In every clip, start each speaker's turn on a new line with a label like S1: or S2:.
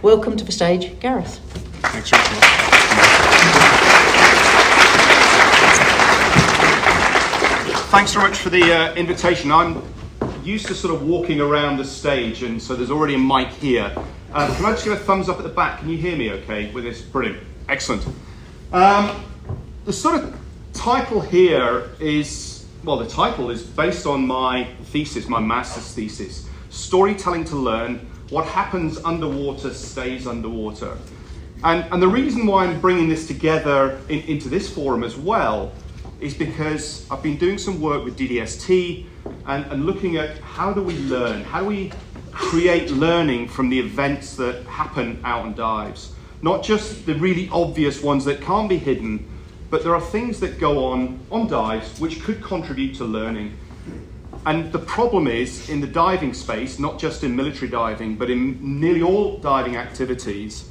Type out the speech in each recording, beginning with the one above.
S1: welcome to the stage, Gareth.
S2: Thanks, Rachel. Thanks very much for the invitation. I'm used to sort of walking around the stage, and so there's already a mic here. Can I just give a thumbs up at the back? Can you hear me okay with this? Brilliant. Excellent. The sort of title here is, well, the title is based on my thesis, my master's thesis, Storytelling to Learn, What Happens Underwater Stays Underwater. And the reason why I'm bringing this together into this forum as well is because I've been doing some work with DDST and looking at how do we learn, how do we create learning from the events that happen out on dives. Not just the really obvious ones that can't be hidden, but there are things that go on dives which could contribute to learning. And the problem is, in the diving space, not just in military diving, but in nearly all diving activities,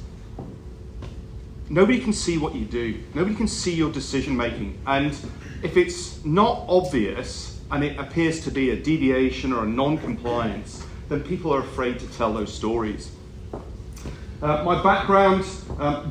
S2: nobody can see what you do. Nobody can see your decision making. And if it's not obvious, and it appears to be a deviation or a non-compliance, then people are afraid to tell those stories. My background,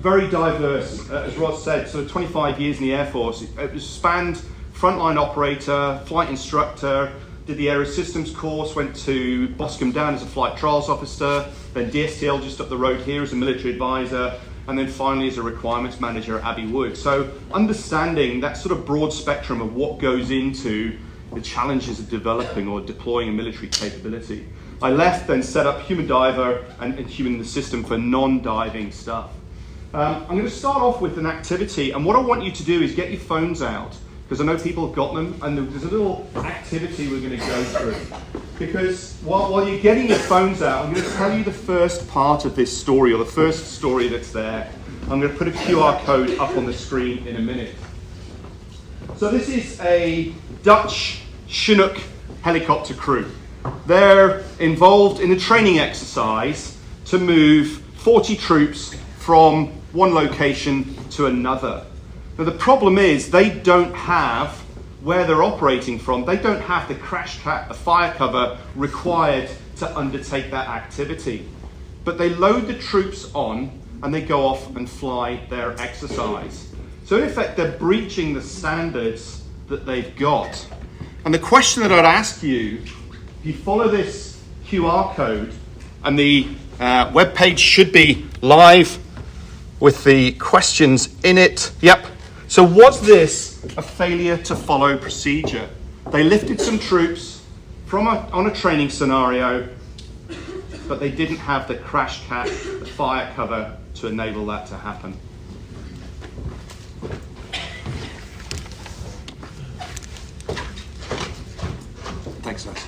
S2: very diverse, as Ross said, sort of 25 years in the Air Force. It was spanned frontline operator, flight instructor, did the Aero Systems course, went to Boscombe Down as a flight trials officer, then DSTL just up the road here as a military advisor, and then finally as a requirements manager at Abbey Wood. So understanding that sort of broad spectrum of what goes into the challenges of developing or deploying a military capability. I left, then set up Human Diver and Human in the System for non-diving stuff. I'm going to start off with an activity, and what I want you to do is get your phones out, because I know people have got them, and there's a little activity we're going to go through. Because while you're getting your phones out, I'm going to tell you the first part of this story, or the first story that's there. I'm going to put a QR code up on the screen in a minute. So this is a Dutch Chinook helicopter crew. They're involved in a training exercise to move 40 troops from one location to another. Now the problem is they don't have, where they're operating from, they don't have the crash cap, the fire cover required to undertake that activity. But they load the troops on and they go off and fly their exercise. So in effect they're breaching the standards that they've got. And the question that I'd ask you, if you follow this QR code, and the web page should be live with the questions in it. Yep. So was this a failure to follow procedure? They lifted some troops on a training scenario, but they didn't have the crash cap, the fire cover to enable that to happen. Thanks, guys.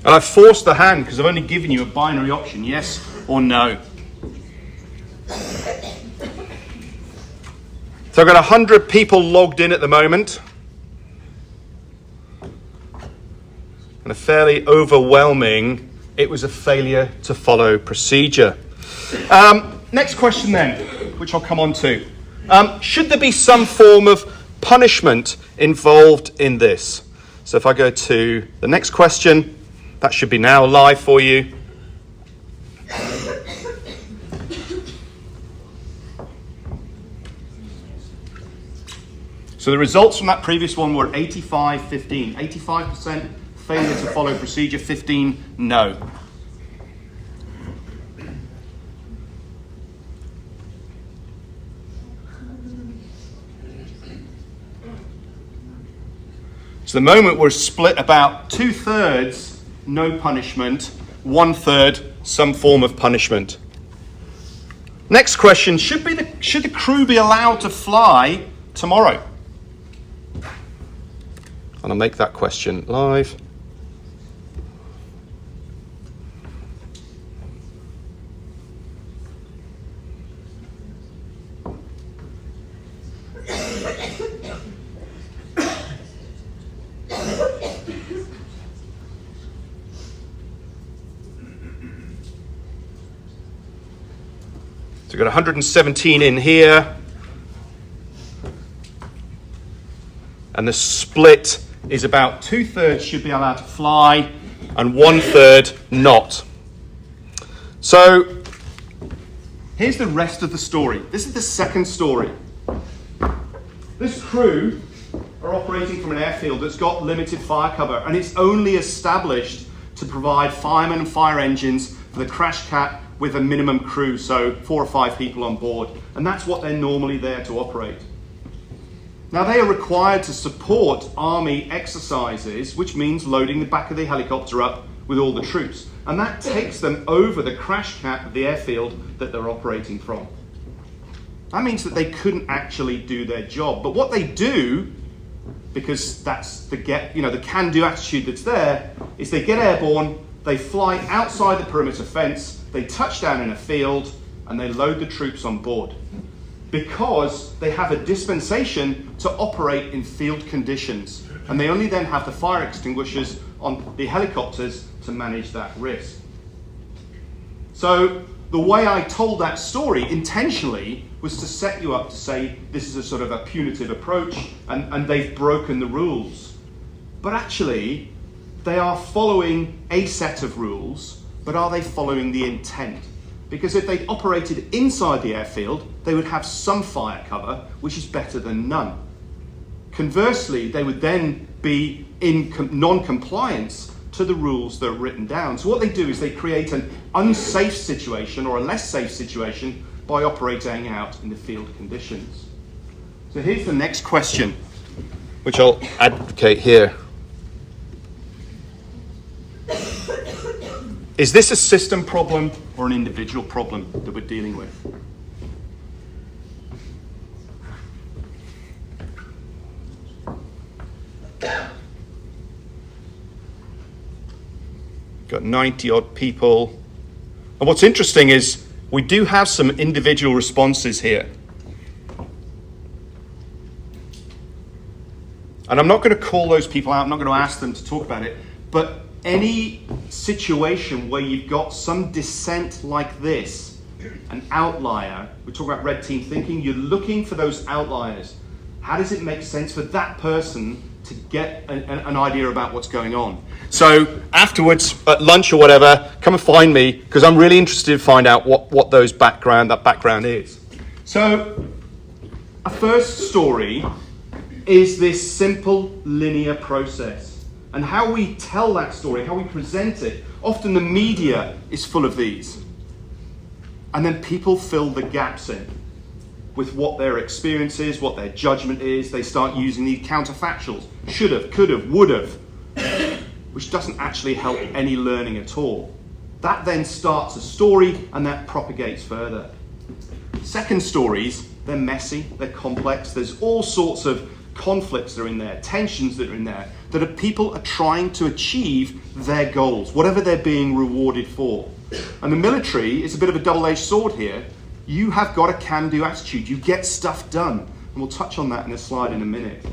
S2: And I've forced the hand because I've only given you a binary option, yes or no. So I've got 100 people logged in at the moment. And a fairly overwhelming, it was a failure to follow procedure. Next question then, which I'll come on to. Should there be some form of punishment involved in this? So if I go to the next question, that should be now live for you. So the results from that previous one were 85-15. 85% failure to follow procedure, 15 no. So the moment we're split about 2/3 no punishment, 1/3 some form of punishment. Next question, should the crew be allowed to fly tomorrow? And I'll make that question live. So we've got 117 in here. And the split is about 2/3 should be allowed to fly and 1/3 not. So here's the rest of the story. This is the second story. This crew are operating from an airfield that's got limited fire cover, and it's only established to provide firemen and fire engines for the crash cat with a minimum crew, so 4 or 5 people on board. And that's what they're normally there to operate. Now, they are required to support Army exercises, which means loading the back of the helicopter up with all the troops. And that takes them over the crash cap of the airfield that they're operating from. That means that they couldn't actually do their job. But what they do, because that's the can-do attitude that's there, is they get airborne, they fly outside the perimeter fence, they touch down in a field, and they load the troops on board. Because they have a dispensation to operate in field conditions. And they only then have the fire extinguishers on the helicopters to manage that risk. So the way I told that story intentionally was to set you up to say this is a sort of a punitive approach and they've broken the rules. But actually, they are following a set of rules, but are they following the intent? Because if they'd operated inside the airfield, they would have some fire cover, which is better than none. Conversely, they would then be in non-compliance to the rules that are written down. So what they do is they create an unsafe situation or a less safe situation by operating out in the field conditions. So here's the next question, which I'll advocate here. Is this a system problem or an individual problem that we're dealing with? Got 90 odd people. And what's interesting is we do have some individual responses here. And I'm not going to call those people out, I'm not going to ask them to talk about it, but any situation where you've got some dissent like this, an outlier, we talk about red team thinking, you're looking for those outliers. How does it make sense for that person to get an idea about what's going on? So afterwards, at lunch or whatever, come and find me, because I'm really interested to find out what that background is. So a first story is this simple linear process. And how we tell that story, how we present it, often the media is full of these. And then people fill the gaps in with what their experience is, what their judgment is. They start using these counterfactuals, should have, could have, would have, which doesn't actually help any learning at all. That then starts a story and that propagates further. Second stories, they're messy, they're complex, there's all sorts of conflicts that are in there, tensions that are in there, that people are trying to achieve their goals, whatever they're being rewarded for. And the military is a bit of a double-edged sword here. You have got a can-do attitude. You get stuff done. And we'll touch on that in a slide in a minute.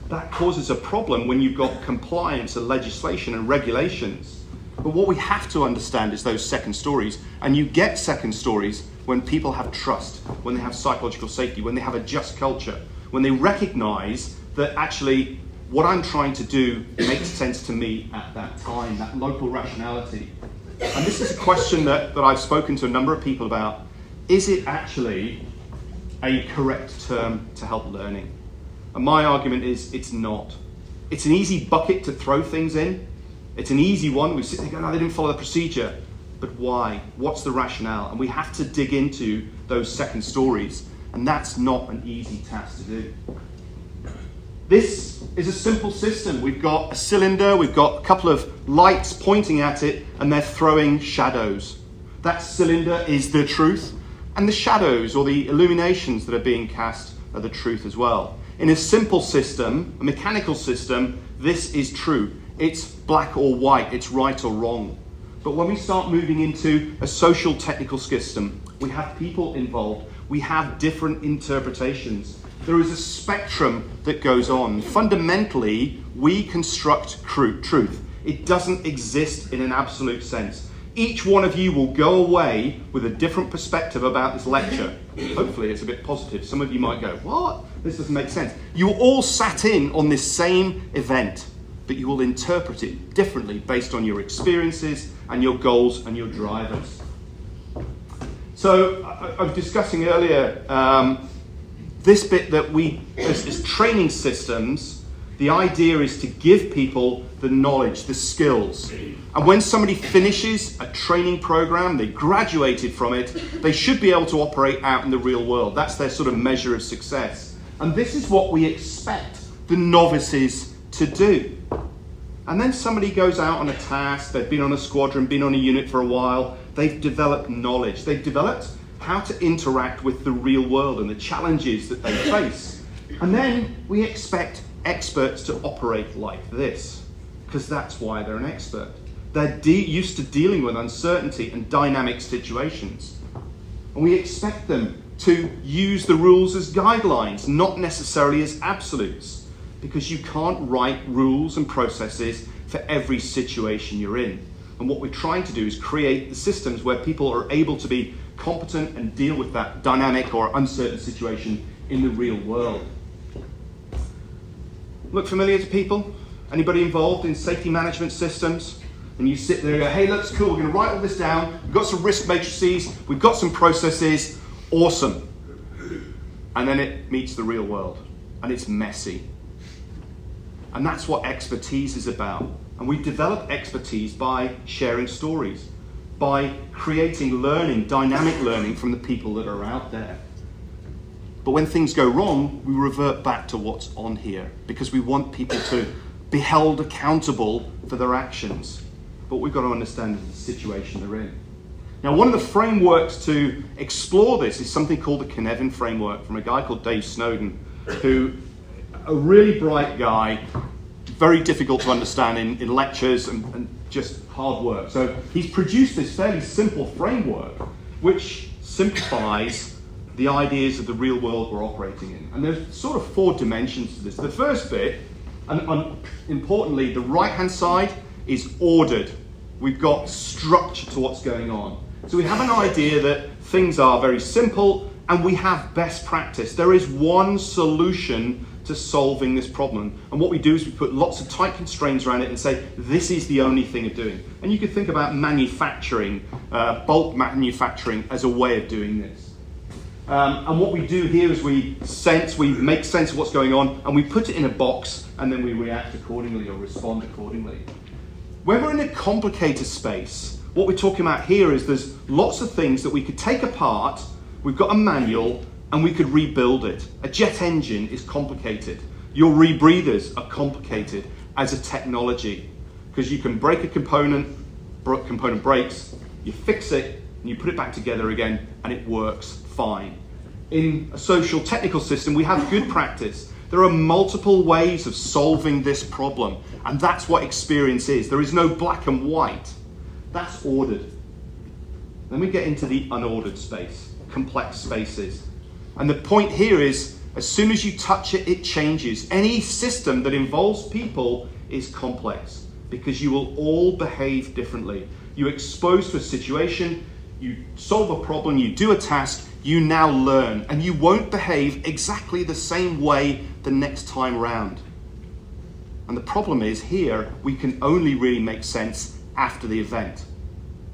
S2: That causes a problem when you've got compliance and legislation and regulations. But what we have to understand is those second stories. And you get second stories when people have trust, when they have psychological safety, when they have a just culture, when they recognize that actually what I'm trying to do makes sense to me at that time, that local rationality. And this is a question that I've spoken to a number of people about. Is it actually a correct term to help learning? And my argument is it's not. It's an easy bucket to throw things in. It's an easy one. We sit there going, no, they didn't follow the procedure. But why? What's the rationale? And we have to dig into those second stories. And that's not an easy task to do. This is a simple system. We've got a cylinder, we've got a couple of lights pointing at it, and they're throwing shadows. That cylinder is the truth, and the shadows or the illuminations that are being cast are the truth as well. In a simple system, a mechanical system, this is true. It's black or white, it's right or wrong. But when we start moving into a social technical system, we have people involved, we have different interpretations. There is a spectrum that goes on. Fundamentally, we construct truth. It doesn't exist in an absolute sense. Each one of you will go away with a different perspective about this lecture. Hopefully it's a bit positive. Some of you might go, what? This doesn't make sense. You all sat in on this same event, but you will interpret it differently based on your experiences and your goals and your drivers. So I was discussing earlier this bit that as training systems, the idea is to give people the knowledge, the skills. And when somebody finishes a training program, they graduated from it, they should be able to operate out in the real world. That's their sort of measure of success. And this is what we expect the novices to do. And then somebody goes out on a task, they've been on a squadron, been on a unit for a while, they've developed knowledge, they've developed how to interact with the real world and the challenges that they face. And then we expect experts to operate like this, because that's why they're an expert. They're used to dealing with uncertainty and dynamic situations. And we expect them to use the rules as guidelines, not necessarily as absolutes, because you can't write rules and processes for every situation you're in. And what we're trying to do is create the systems where people are able to be competent and deal with that dynamic or uncertain situation in the real world. Look familiar to people? Anybody involved in safety management systems? And you sit there and go, hey, that's cool, we're going to write all this down, we've got some risk matrices, we've got some processes, awesome. And then it meets the real world, and it's messy. And that's what expertise is about. And we develop expertise by sharing stories, by creating learning, dynamic learning from the people that are out there. But when things go wrong, we revert back to what's on here, because we want people to be held accountable for their actions. But we've got to understand the situation they're in. Now, one of the frameworks to explore this is something called the Cynefin framework from a guy called Dave Snowden, who, a really bright guy, very difficult to understand in lectures and just hard work. So he's produced this fairly simple framework which simplifies the ideas of the real world we're operating in. And there's sort of 4 dimensions to this. The first bit, and importantly, the right-hand side is ordered. We've got structure to what's going on. So we have an idea that things are very simple and we have best practice. There is one solution to solving this problem. And what we do is we put lots of tight constraints around it and say, this is the only thing of doing. And you could think about manufacturing, bulk manufacturing as a way of doing this. And what we do here is we make sense of what's going on, and we put it in a box, and then we react accordingly or respond accordingly. When we're in a complicated space, what we're talking about here is there's lots of things that we could take apart. We've got a manual, and we could rebuild it. A jet engine is complicated. Your rebreathers are complicated as a technology, because you can break a component breaks, you fix it, and you put it back together again, and it works fine. In a social technical system, we have good practice. There are multiple ways of solving this problem, and that's what experience is. There is no black and white. That's ordered. Then we get into the unordered space, complex spaces. And the point here is, as soon as you touch it, it changes. Any system that involves people is complex, because you will all behave differently. You're exposed to a situation, you solve a problem, you do a task, you now learn, and you won't behave exactly the same way the next time round. And the problem is, here, we can only really make sense after the event.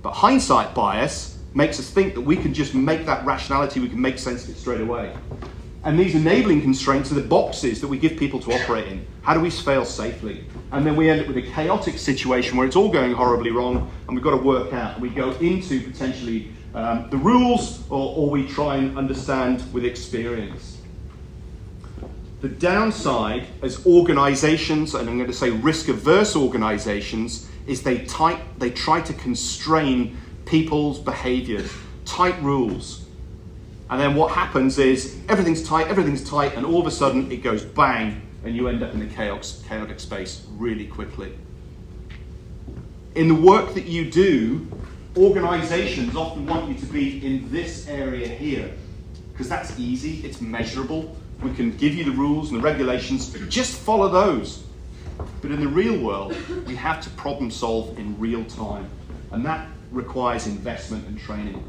S2: But hindsight bias makes us think that we can just make that rationality, we can make sense of it straight away. And these enabling constraints are the boxes that we give people to operate in. How do we fail safely? And then we end up with a chaotic situation where it's all going horribly wrong, and we've got to work out. We go into potentially the rules, or we try and understand with experience. The downside as organizations, and I'm going to say risk-averse organizations, is they try to constrain people's behaviors, tight rules. And then what happens is everything's tight, and all of a sudden it goes bang, and you end up in a chaotic space really quickly. In the work that you do, organizations often want you to be in this area here, because that's easy, it's measurable. We can give you the rules and the regulations, just follow those. But in the real world, we have to problem solve in real time. And that requires investment and training.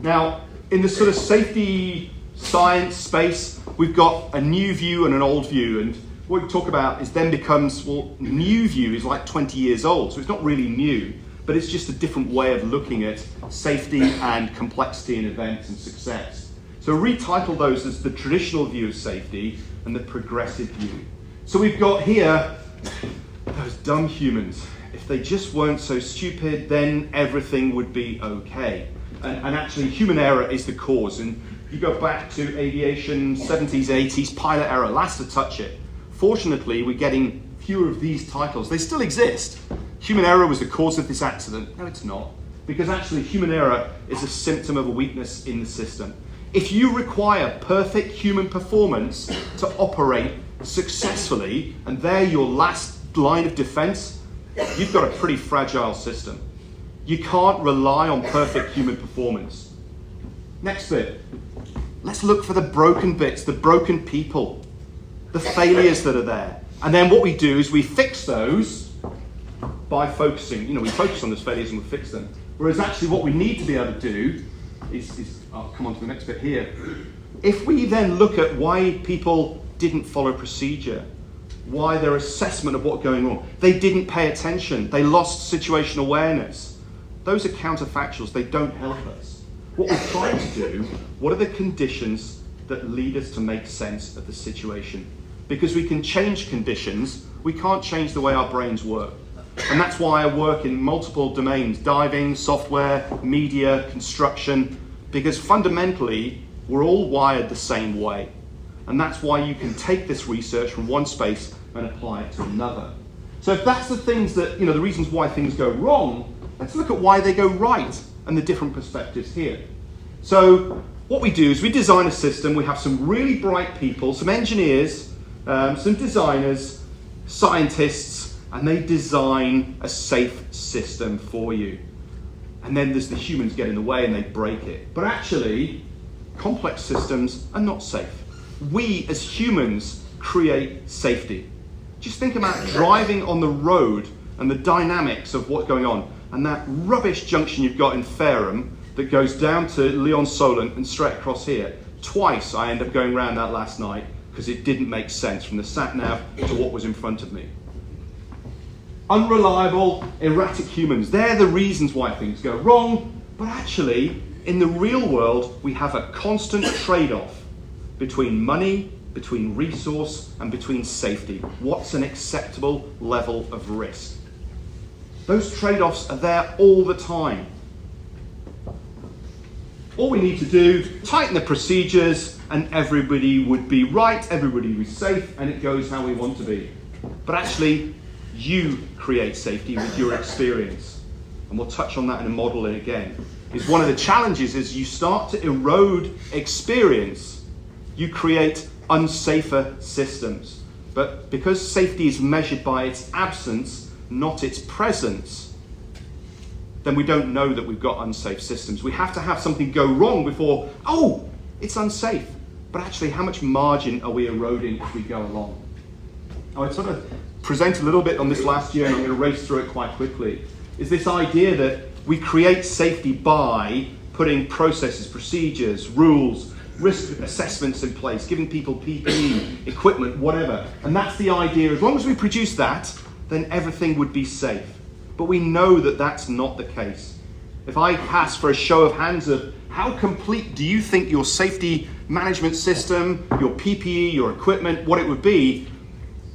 S2: Now, in the sort of safety science space, we've got a new view and an old view, and what we talk about is then becomes, well, new view is like 20 years old, so it's not really new, but it's just a different way of looking at safety and complexity in events and success. So retitle those as the traditional view of safety and the progressive view. So we've got here those dumb humans. If they just weren't so stupid, then everything would be okay. And actually, human error is the cause. And you go back to aviation, 70s, 80s, pilot error, last to touch it. Fortunately, we're getting fewer of these titles. They still exist. Human error was the cause of this accident. No, it's not. Because actually, human error is a symptom of a weakness in the system. If you require perfect human performance to operate successfully, and they're your last line of defense, you've got a pretty fragile system. You can't rely on perfect human performance. Next bit. Let's look for the broken bits, the broken people, the failures that are there. And then what we do is we fix those by focusing. We focus on those failures and we fix them. Whereas actually what we need to be able to do is I'll come on to the next bit here. If we then look at why people didn't follow procedure, why their assessment of what's going on, they didn't pay attention, they lost situational awareness. Those are counterfactuals, they don't help us. What we're trying to do, what are the conditions that lead us to make sense of the situation? Because we can change conditions, we can't change the way our brains work. And that's why I work in multiple domains, diving, software, media, construction, because fundamentally, we're all wired the same way. And that's why you can take this research from one space and apply it to another. So if that's the things that, the reasons why things go wrong, let's look at why they go right and the different perspectives here. So what we do is we design a system, we have some really bright people, some engineers, some designers, scientists, and they design a safe system for you. And then there's the humans get in the way and they break it. But actually, complex systems are not safe. We as humans create safety. Just think about driving on the road and the dynamics of what's going on. And that rubbish junction you've got in Fareham that goes down to Lyon-Solent and straight across here. Twice I ended up going around that last night because it didn't make sense from the sat-nav to what was in front of me. Unreliable, erratic humans. They're the reasons why things go wrong. But actually, in the real world, we have a constant trade-off between money, between resource, and between safety. What's an acceptable level of risk? Those trade-offs are there all the time. All we need to do, tighten the procedures, and everybody would be right, everybody would be safe, and it goes how we want to be. But actually, you create safety with your experience. And we'll touch on that in a model again. Is one of the challenges is you start to erode experience, you create unsafer systems. But because safety is measured by its absence, not its presence, then we don't know that we've got unsafe systems. We have to have something go wrong before, oh, it's unsafe. But actually, how much margin are we eroding as we go along? I sort of present a little bit on this last year, and I'm going to race through it quite quickly, is this idea that we create safety by putting processes, procedures, rules, risk assessments in place, giving people PPE, equipment, whatever. And that's the idea. As long as we produce that, then everything would be safe. But we know that that's not the case. If I ask for a show of hands of how complete do you think your safety management system, your PPE, your equipment, what it would be,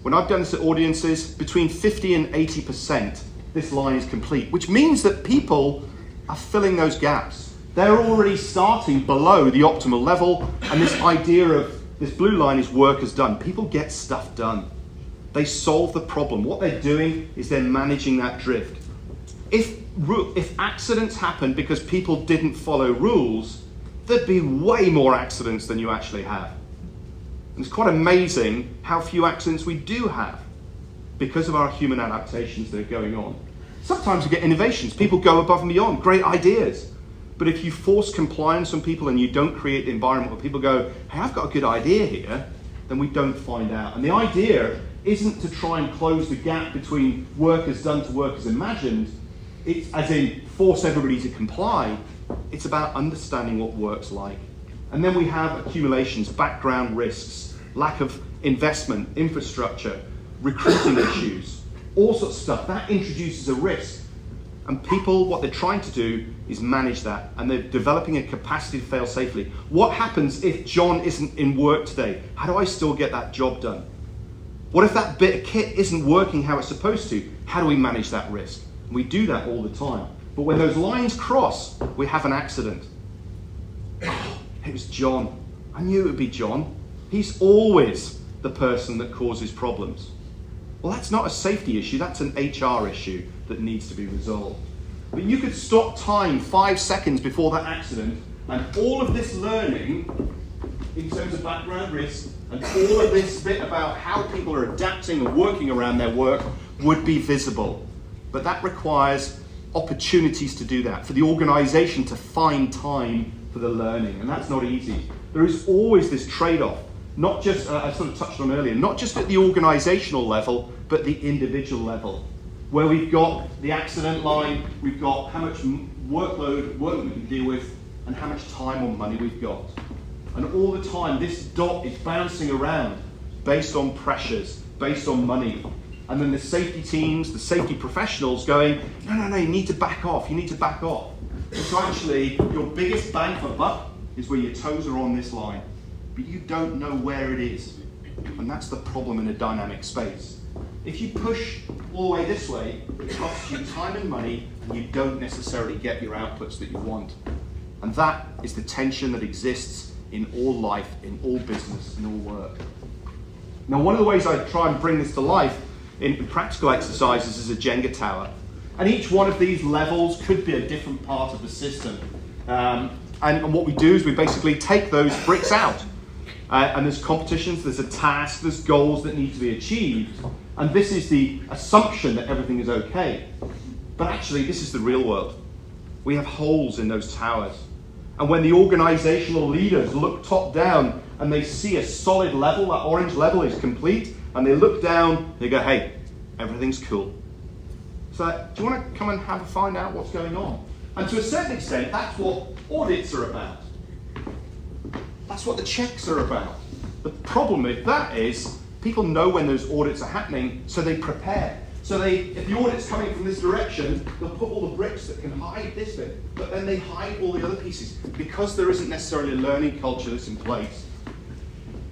S2: when I've done this at audiences, between 50 and 80%, this line is complete, which means that people are filling those gaps. They're already starting below the optimal level, and this idea of this blue line is work is done. People get stuff done. They solve the problem. What they're doing is they're managing that drift. If accidents happen because people didn't follow rules, there'd be way more accidents than you actually have. And it's quite amazing how few accidents we do have because of our human adaptations that are going on. Sometimes we get innovations. People go above and beyond. Great ideas. But if you force compliance on people and you don't create the environment where people go, hey, I've got a good idea here, then we don't find out. And the idea isn't to try and close the gap between work as done to work as imagined. It's as in force everybody to comply. It's about understanding what work's like. And then we have accumulations, background risks, lack of investment, infrastructure, recruiting issues, all sorts of stuff. That introduces a risk. And people, what they're trying to do is manage that, and they're developing a capacity to fail safely. What happens if John isn't in work today? How do I still get that job done? What if that bit of kit isn't working how it's supposed to? How do we manage that risk? We do that all the time. But when those lines cross, we have an accident. Oh, it was John. I knew it would be John. He's always the person that causes problems. Well, that's not a safety issue, that's an HR issue that needs to be resolved. But you could stop time 5 seconds before that accident, and all of this learning in terms of background risk and all of this bit about how people are adapting and working around their work would be visible. But that requires opportunities to do that, for the organisation to find time for the learning, and that's not easy. There is always this trade-off, not just, I sort of touched on earlier, not just at the organisational level, but the individual level, where we've got the accident line, we've got how much work we can deal with, and how much time or money we've got. And all the time, this dot is bouncing around based on pressures, based on money. And then the safety teams, the safety professionals going, no, you need to back off, you need to back off. So actually, your biggest bang for buck is where your toes are on this line, but you don't know where it is. And that's the problem in a dynamic space. If you push all the way this way, it costs you time and money, and you don't necessarily get your outputs that you want. And that is the tension that exists in all life, in all business, in all work. Now, one of the ways I try and bring this to life in practical exercises is a Jenga tower. And each one of these levels could be a different part of the system. And what we do is we basically take those bricks out. And there's competitions, there's a task, there's goals that need to be achieved. And this is the assumption that everything is okay. But actually, this is the real world. We have holes in those towers. And when the organizational leaders look top down and they see a solid level, that orange level is complete, and they look down, they go, hey, everything's cool. So do you want to come and find out what's going on? And to a certain extent, that's what audits are about. That's what the checks are about. The problem with that is people know when those audits are happening, so they prepare. So if the audit's coming from this direction, they'll put all the bricks that can hide this bit, but then they hide all the other pieces because there isn't necessarily a learning culture that's in place.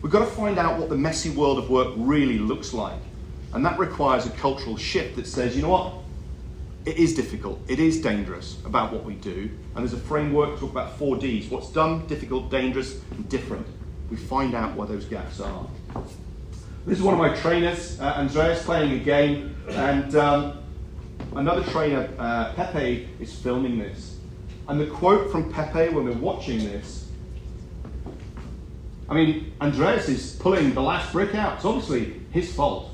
S2: We've got to find out what the messy world of work really looks like. And that requires a cultural shift that says, you know what? It is difficult, it is dangerous about what we do, and there's a framework to talk about 4 Ds. What's dumb, difficult, dangerous, and different. We find out where those gaps are. This is one of my trainers, Andreas, playing a game, and another trainer, Pepe, is filming this. And the quote from Pepe when we're watching this, I mean, Andreas is pulling the last brick out. It's obviously his fault.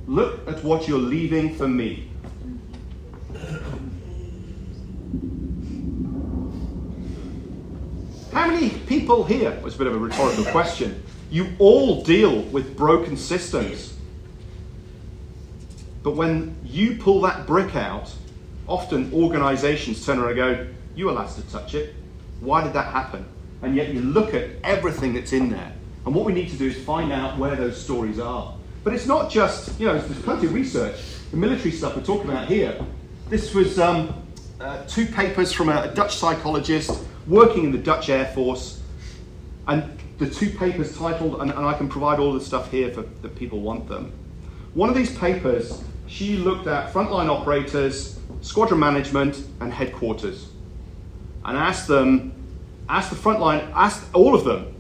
S2: Look at what you're leaving for me. How many people here, was a bit of a rhetorical question, you all deal with broken systems. But when you pull that brick out, often organizations turn around and go, you were last to touch it. Why did that happen? And yet you look at everything that's in there. And what we need to do is find out where those stories are. But it's not just, there's plenty of research. The military stuff we're talking about here. This was 2 papers from a Dutch psychologist working in the Dutch Air Force. And the 2 papers titled, and I can provide all the stuff here for the people want them. One of these papers, she looked at frontline operators, squadron management, and headquarters. And asked the frontline, asked all of them,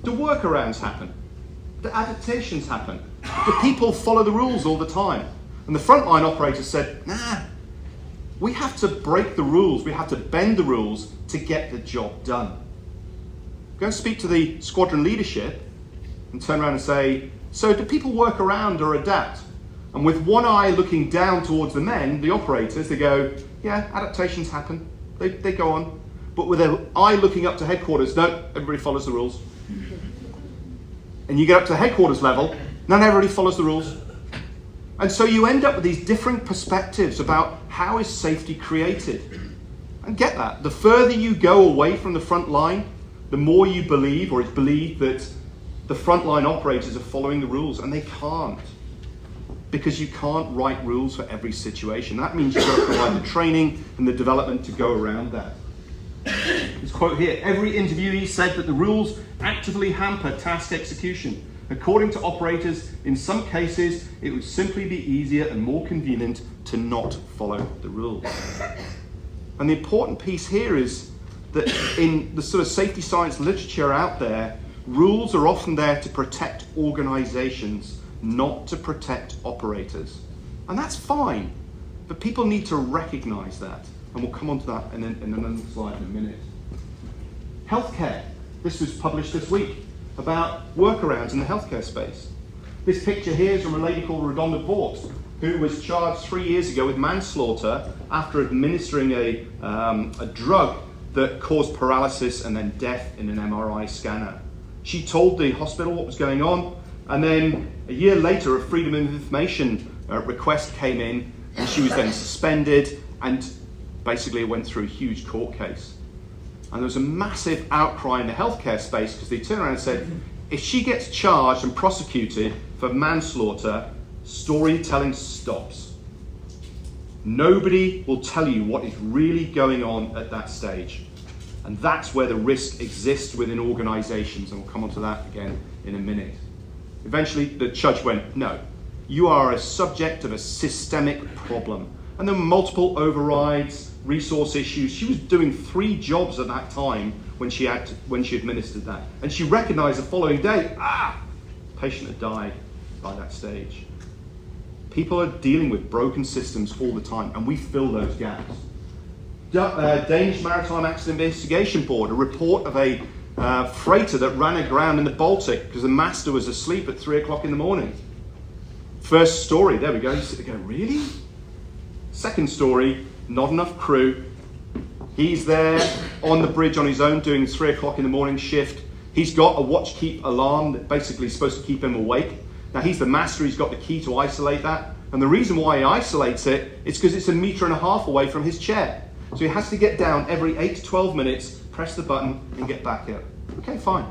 S2: do workarounds happen? Do adaptations happen? Do people follow the rules all the time? And the frontline operators said, nah, we have to break the rules, we have to bend the rules to get the job done. Go and speak to the squadron leadership and turn around and say, so do people work around or adapt? And with one eye looking down towards the men, the operators, they go, yeah, adaptations happen, they go on. But with an eye looking up to headquarters, no, everybody follows the rules. And you get up to the headquarters level, not everybody follows the rules. And so you end up with these different perspectives about how is safety created. And get that, the further you go away from the front line, the more you believe, or it's believed, that the frontline operators are following the rules, and they can't. Because you can't write rules for every situation. That means you've got to provide the training and the development to go around that. This quote here, every interviewee said that the rules actively hamper task execution. According to operators, in some cases, it would simply be easier and more convenient to not follow the rules. And the important piece here is that in the sort of safety science literature out there, rules are often there to protect organizations, not to protect operators. And that's fine, but people need to recognize that. And we'll come on to that in another slide in a minute. Healthcare. This was published this week about workarounds in the healthcare space. This picture here is from a lady called Redonda Vort, who was charged 3 years ago with manslaughter after administering a drug that caused paralysis and then death in an MRI scanner. She told the hospital what was going on, and then a year later a Freedom of Information request came in, and she was then suspended, and basically it went through a huge court case. And there was a massive outcry in the healthcare space because they turned around and said, if she gets charged and prosecuted for manslaughter, storytelling stops. Nobody will tell you what is really going on at that stage. And that's where the risk exists within organizations, and we'll come on to that again in a minute. Eventually, the judge went, no, you are a subject of a systemic problem. And there were multiple overrides, resource issues. She was doing 3 jobs at that time when she administered that. And she recognized the following day, patient had died by that stage. People are dealing with broken systems all the time, and we fill those gaps. Danish Maritime Accident Investigation Board, a report of a freighter that ran aground in the Baltic because the master was asleep at 3 o'clock in the morning. First story, there we go. You sit there going, really? Second story, not enough crew. He's there on the bridge on his own doing 3 o'clock in the morning shift. He's got a watch keep alarm that basically is supposed to keep him awake. Now he's the master, he's got the key to isolate that. And the reason why he isolates it is because it's 1.5 meters away from his chair. So he has to get down every 8 to 12 minutes, press the button and get back up. Okay, fine.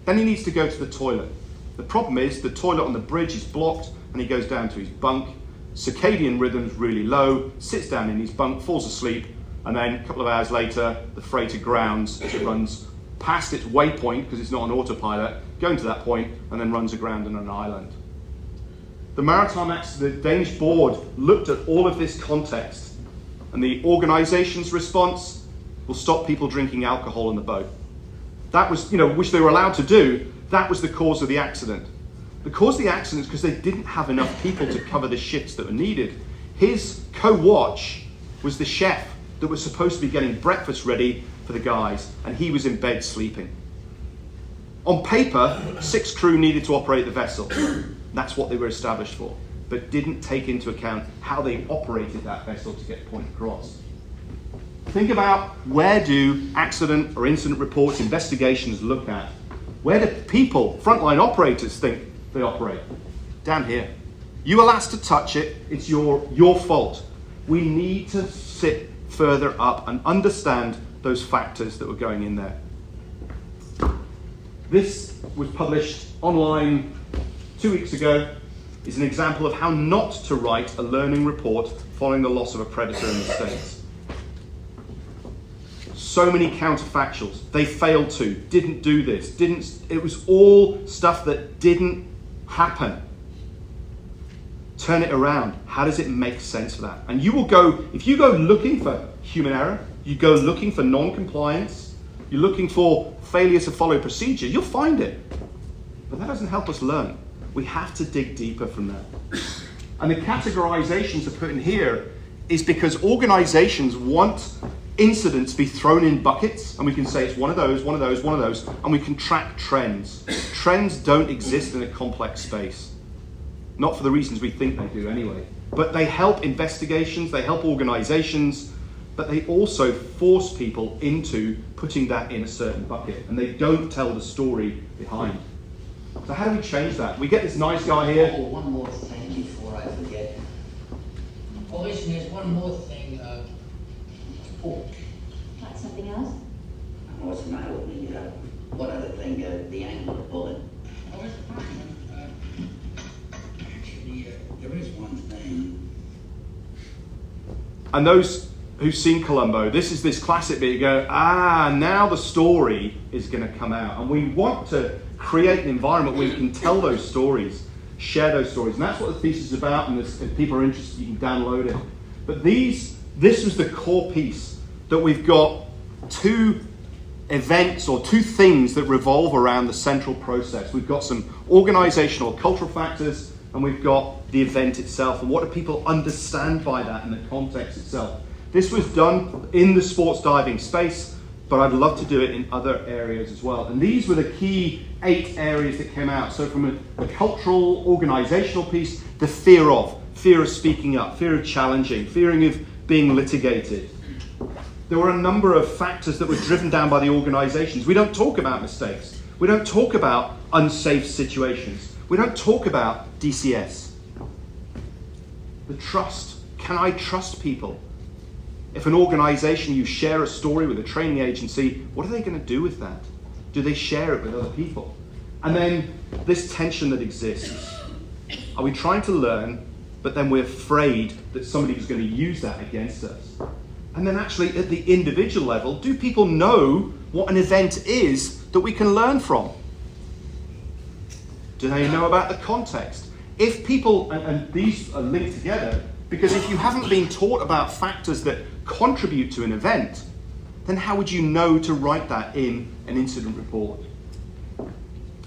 S2: Then he needs to go to the toilet. The problem is the toilet on the bridge is blocked and he goes down to his bunk. Circadian rhythm's really low, sits down in his bunk, falls asleep, and then a couple of hours later, the freighter grounds as it runs past its waypoint, because it's not on autopilot, going to that point, and then runs aground on an island. The Danish board looked at all of this context, and the organization's response will stop people drinking alcohol on the boat. That was, which they were allowed to do, that was the cause of the accident. The cause of the accident is because they didn't have enough people to cover the shifts that were needed. His co-watch was the chef that was supposed to be getting breakfast ready for the guys, and he was in bed sleeping. On paper, 6 crew needed to operate the vessel. That's what they were established for, but didn't take into account how they operated that vessel to get point across. Think about, where do accident or incident reports, investigations look at? Where do people, frontline operators, think they operate? Down here. You were asked to touch it, it's your fault. We need to sit further up and understand those factors that were going in there. This was published online 2 weeks ago. Is an example of how not to write a learning report following the loss of a predator in the States. So many counterfactuals. They failed to, didn't do this, it was all stuff that didn't happen. Turn it around. How does it make sense for that? And you will go, if you go looking for human error, you go looking for non-compliance, you're looking for failure to follow procedure, you'll find it. But that doesn't help us learn. We have to dig deeper from that. And the categorizations are put in here is because organizations want incidents to be thrown in buckets, and we can say it's one of those, one of those, one of those, and we can track trends. Trends don't exist in a complex space. Not for the reasons we think they do anyway. But they help investigations, they help organizations, but they also force people into putting that in a certain bucket, and they don't tell the story behind. So how do we change that? We get this nice guy here.
S1: Oh, one more thing before I forget. Listen, there's one more thing. Pork.
S3: Like something else?
S4: What's the matter with me? One other thing, the angle of the bullet.
S1: Oh, it's fine. Actually,
S4: There is one thing.
S2: And those who've seen Columbo, this is this classic bit. You go, now the story is going to come out. And we want to create an environment where you can tell those stories, share those stories. And that's what the thesis is about. And if people are interested, you can download it. But this was the core piece, that we've got two events or two things that revolve around the central process. We've got some organizational, cultural factors, and we've got the event itself. And what do people understand by that in the context itself? This was done in the sports diving space, but I'd love to do it in other areas as well. And these were the key 8 areas that came out. So from a cultural, organizational piece, the fear of speaking up, fear of challenging, fearing of being litigated. There were a number of factors that were driven down by the organizations. We don't talk about mistakes. We don't talk about unsafe situations. We don't talk about DCS. The trust. Can I trust people? If an organization, you share a story with a training agency, what are they going to do with that? Do they share it with other people? And then this tension that exists. Are we trying to learn, but then we're afraid that somebody is going to use that against us? And then actually at the individual level, do people know what an event is that we can learn from? Do they know about the context? If people, and these are linked together, because if you haven't been taught about factors that contribute to an event, then how would you know to write that in an incident report?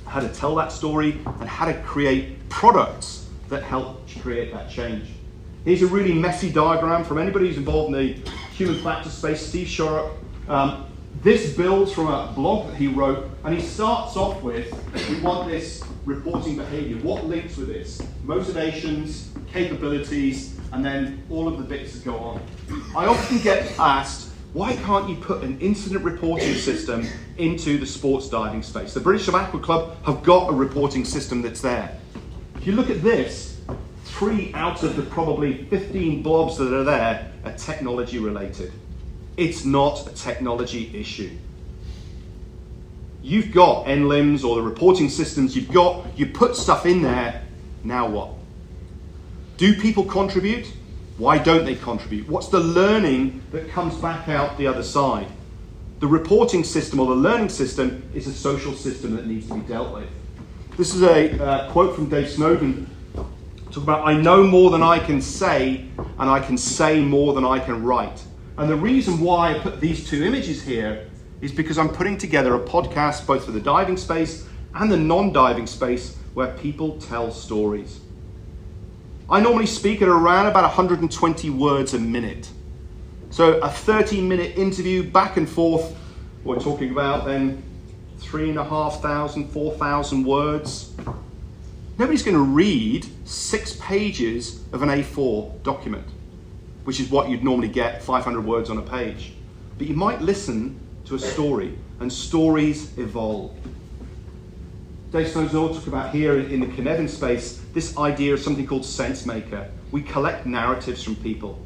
S2: How to tell that story and how to create products that help create that change. Here's a really messy diagram from anybody who's involved in the human factor space, Steve Shorrock. This builds from a blog that he wrote, and he starts off with, we want this reporting behavior. What links with this? Motivations, capabilities, and then all of the bits that go on. I often get asked, why can't you put an incident reporting system into the sports diving space? The British Aqua Club have got a reporting system that's there. If you look at this, 3 out of the probably 15 blobs that are there are technology related. It's not a technology issue. You've got NLIMS or the reporting systems you put stuff in there, now what? Do people contribute? Why don't they contribute? What's the learning that comes back out the other side? The reporting system or the learning system is a social system that needs to be dealt with. This is a quote from Dave Snowden. Talk about, I know more than I can say, and I can say more than I can write. And the reason why I put these 2 images here is because I'm putting together a podcast both for the diving space and the non-diving space where people tell stories. I normally speak at around about 120 words a minute. So a 30-minute interview back and forth, we're talking about then 3,500, 4,000 words. Nobody's going to read 6 pages of an A4 document, which is what you'd normally get 500 words on a page. But you might listen to a story, and stories evolve. Dave Snowden will talk about here in the Kinevin space, this idea of something called sense maker. We collect narratives from people.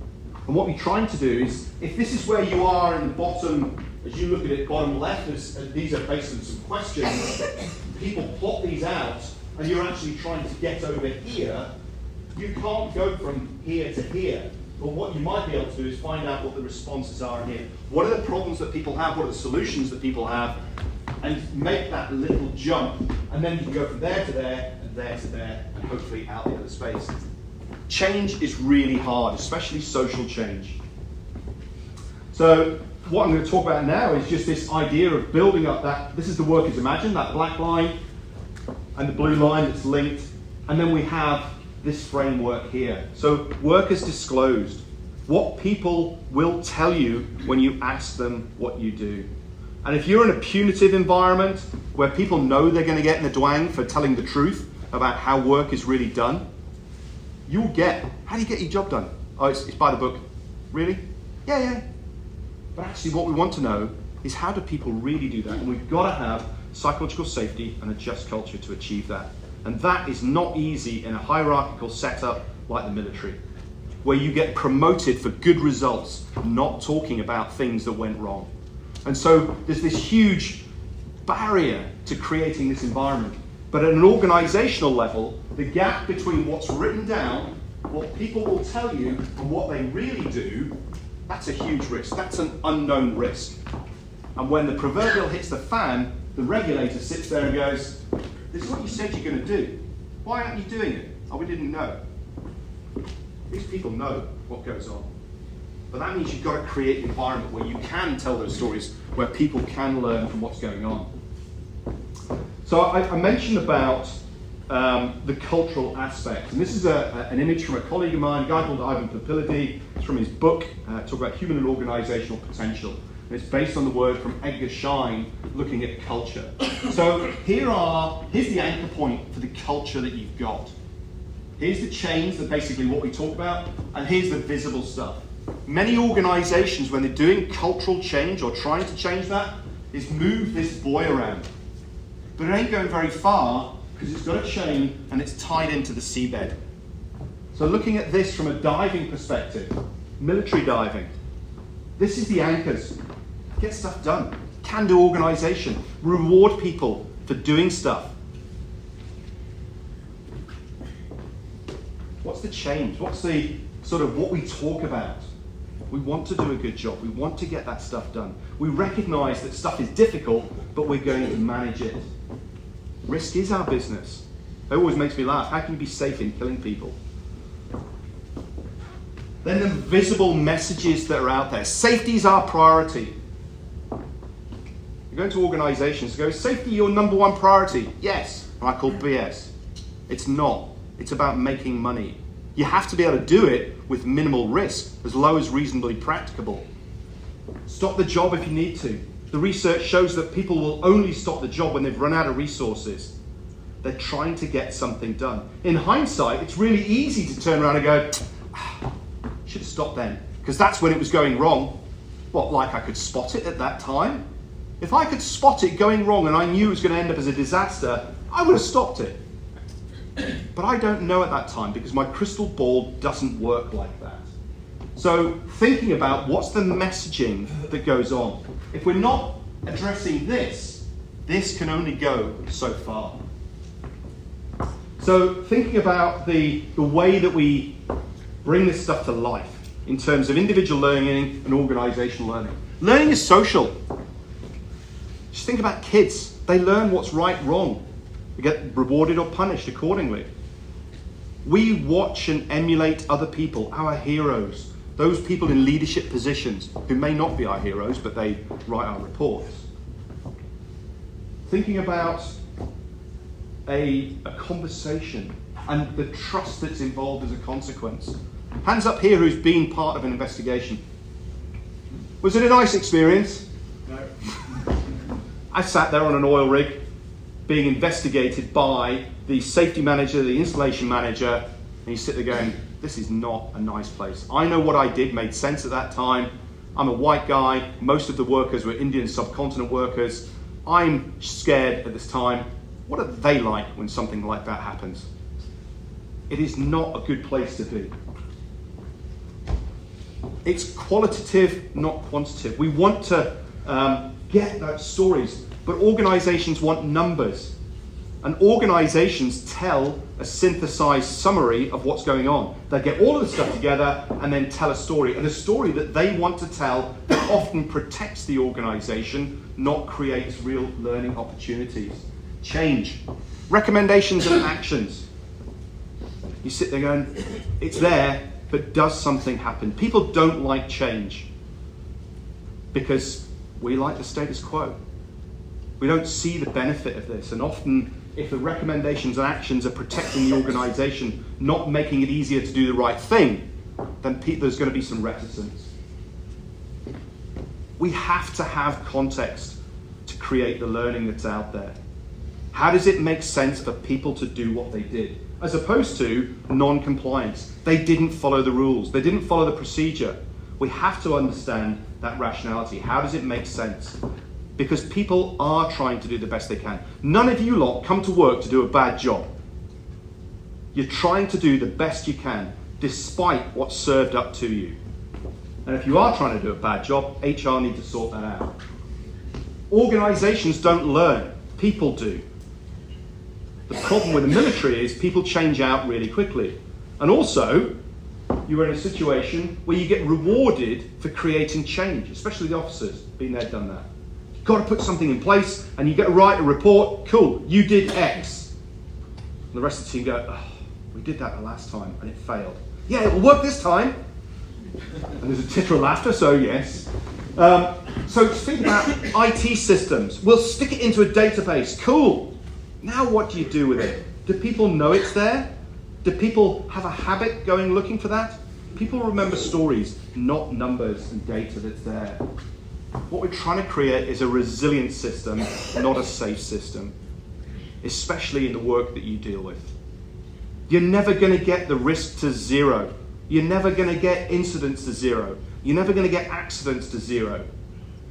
S2: And what we're trying to do is, if this is where you are in the bottom, as you look at it, bottom left, these are based on some questions, people plot these out, and you're actually trying to get over here, you can't go from here to here. But what you might be able to do is find out what the responses are in here. What are the problems that people have? What are the solutions that people have? And make that little jump. And then you can go from there to there, and there to there, and hopefully out the other space. Change is really hard, especially social change. So what I'm going to talk about now is just this idea of building up that, this is the workers imagine, that black line and the blue line that's linked. And then we have this framework here. So workers disclosed. What people will tell you when you ask them what you do. And if you're in a punitive environment where people know they're going to get in the dwang for telling the truth about how work is really done, you'll get, how do you get your job done? Oh, it's by the book. Really? Yeah. But actually what we want to know is how do people really do that? And we've got to have psychological safety and a just culture to achieve that. And that is not easy in a hierarchical setup like the military. where you get promoted for good results, not talking about things that went wrong. And so there's this huge barrier to creating this environment. But at an organizational level, the gap between what's written down, what people will tell you, and what they really do, that's a huge risk. That's an unknown risk. And when the proverbial hits the fan, the regulator sits there and goes, this is what you said you're going to do. Why aren't you doing it? Oh, we didn't know. These people know what goes on. But that means you've got to create an environment where you can tell those stories, where people can learn from what's going on. So I mentioned about the cultural aspect. And this is an image from a colleague of mine, a guy called Ivan Papilidi. It's from his book, talk about human and organizational potential. And it's based on the work from Edgar Schein, looking at culture. So here's the anchor point for the culture that you've got. Here's the chains, that basically what we talk about, and here's the visible stuff. Many organizations, when they're doing cultural change or trying to change that, is move this buoy around. But it ain't going very far because it's got a chain and it's tied into the seabed. So looking at this from a diving perspective, military diving, this is the anchors. Get stuff done. Can-do organization. Reward people for doing stuff. What's the change? What's the sort of what we talk about? We want to do a good job. We want to get that stuff done. We recognize that stuff is difficult, but we're going to manage it. Risk is our business. It always makes me laugh. How can you be safe in killing people? Then the visible messages that are out there. Safety is our priority. You go into organizations, go, safety your number one priority. Yes. And I call BS. It's not. It's about making money. You have to be able to do it with minimal risk, as low as reasonably practicable. Stop the job if you need to. The research shows that people will only stop the job when they've run out of resources. They're trying to get something done. In hindsight, it's really easy to turn around and go, should have stopped then, because that's when it was going wrong. What, like I could spot it at that time? If I could spot it going wrong and I knew it was going to end up as a disaster, I would have stopped it. But I don't know at that time because my crystal ball doesn't work like that. So thinking about what's the messaging that goes on. If we're not addressing this, this can only go so far. So thinking about the way that we bring this stuff to life in terms of individual learning and organizational learning. Learning is social. Just think about kids. They learn what's right, wrong. They get rewarded or punished accordingly. We watch and emulate other people, our heroes, those people in leadership positions who may not be our heroes, but they write our reports. Thinking about a conversation and the trust that's involved as a consequence. Hands up here who's been part of an investigation. Was it a nice experience?
S1: No.
S2: I sat there on an oil rig being investigated by the safety manager, the installation manager, and you sit there going, this is not a nice place. I know what I did made sense at that time. I'm a white guy. Most of the workers were Indian subcontinent workers. I'm scared at this time. What are they like when something like that happens? It is not a good place to be. It's qualitative, not quantitative. We want to get those stories, but organizations want numbers. And organizations tell a synthesized summary of what's going on. They get all of the stuff together and then tell a story. And a story that they want to tell that often protects the organization, not creates real learning opportunities. Change. Recommendations and actions. You sit there going, it's there, but does something happen? People don't like change because we like the status quo. We don't see the benefit of this, and often if the recommendations and actions are protecting the organization, not making it easier to do the right thing, then there's going to be some reticence. We have to have context to create the learning that's out there. How does it make sense for people to do what they did? As opposed to non-compliance. They didn't follow the rules. They didn't follow the procedure. We have to understand that rationality. How does it make sense? Because people are trying to do the best they can. None of you lot come to work to do a bad job. You're trying to do the best you can. despite what's served up to you. And if you are trying to do a bad job, HR need to sort that out. Organizations don't learn, people do. The problem with the military is people change out really quickly. And also, you're in a situation where you get rewarded for creating change, especially the officers, been there, done that. You've got to put something in place and you get to write a report, cool, you did X. And the rest of the team go, oh, we did that the last time and it failed. Yeah, it will work this time. And there's a titter of laughter, so yes. So think about IT systems. We'll stick it into a database. Cool. Now what do you do with it? Do people know it's there? Do people have a habit going looking for that? People remember stories, not numbers and data that's there. What we're trying to create is a resilient system, not a safe system, especially in the work that you deal with. You're never going to get the risk to zero. You're never going to get incidents to zero. You're never going to get accidents to zero,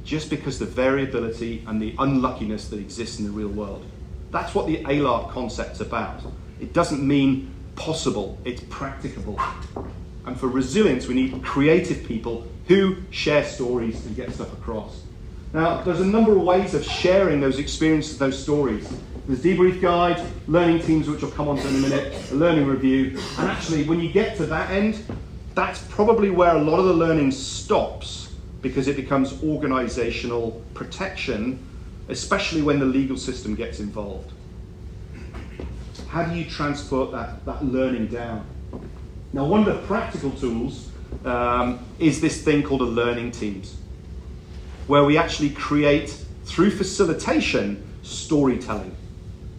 S2: just because the variability and the unluckiness that exists in the real world. That's what the ALARP concept's about. It doesn't mean possible, it's practicable. And for resilience, we need creative people who share stories and get stuff across. Now, there's a number of ways of sharing those experiences, those stories. There's debrief guides, learning teams, which I'll come on to in a minute, a learning review. And actually, when you get to that end, that's probably where a lot of the learning stops, because it becomes organizational protection, especially when the legal system gets involved. How do you transport that learning down? Now, one of the practical tools is this thing called a learning teams, where we actually create, through facilitation, storytelling.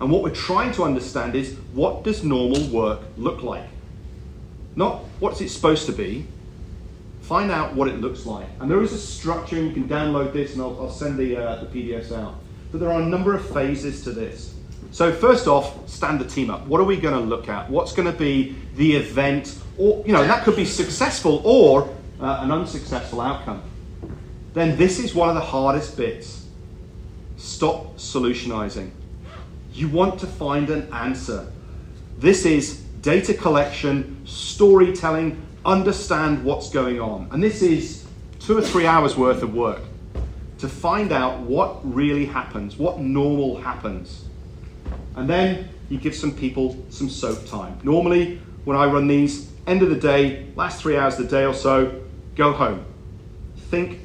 S2: And what we're trying to understand is, what does normal work look like? Not what's it supposed to be. Find out what it looks like. And there is a structure, and you can download this, and I'll send the PDFs out. But there are a number of phases to this. So first off, stand the team up. What are we going to look at? What's going to be the event? Or, that could be successful or an unsuccessful outcome. Then this is one of the hardest bits. Stop solutionizing. You want to find an answer. This is data collection, storytelling, understand what's going on. And this is 2 or 3 hours worth of work to find out what really happens, what normal happens. And then you give some people some soak time. Normally, when I run these, end of the day, last 3 hours of the day or so, go home. Think,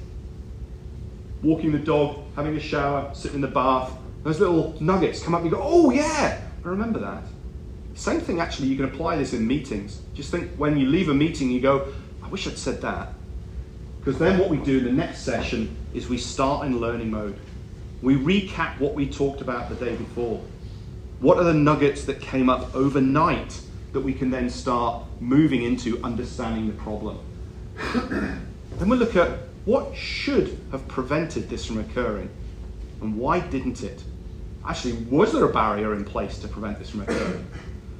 S2: walking the dog, having a shower, sitting in the bath, those little nuggets come up and you go, oh yeah, I remember that. Same thing actually, you can apply this in meetings. Just think when you leave a meeting, you go, I wish I'd said that. Because then what we do in the next session is we start in learning mode. We recap what we talked about the day before. What are the nuggets that came up overnight that we can then start moving into understanding the problem? Then we'll look at what should have prevented this from occurring and why didn't it? Actually, was there a barrier in place to prevent this from occurring?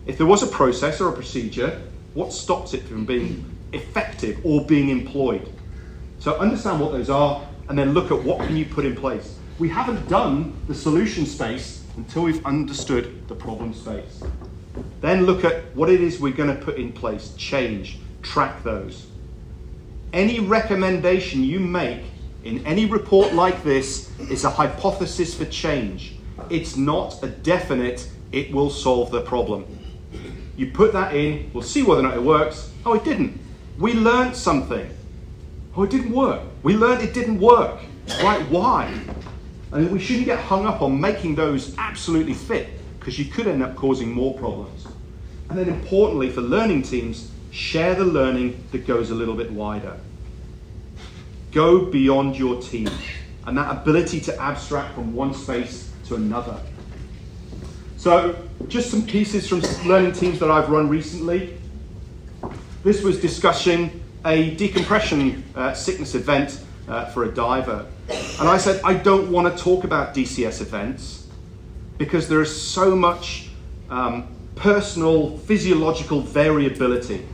S2: If there was a process or a procedure, what stops it from being effective or being employed? So understand what those are and then look at what can you put in place. We haven't done the solution space until we've understood the problem space. Then look at what it is we're going to put in place, change, track those. Any recommendation you make in any report like this is a hypothesis for change. It's not a definite, it will solve the problem. You put that in, we'll see whether or not it works. Oh, it didn't. We learned something. Oh, it didn't work. We learned it didn't work. Right, why? And we shouldn't get hung up on making those absolutely fit, because you could end up causing more problems. And then importantly for learning teams, share the learning that goes a little bit wider. Go beyond your team and that ability to abstract from one space to another. So just some pieces from learning teams that I've run recently. This was discussing a decompression sickness event for a diver. And I said, I don't want to talk about DCS events because there is so much personal, physiological variability.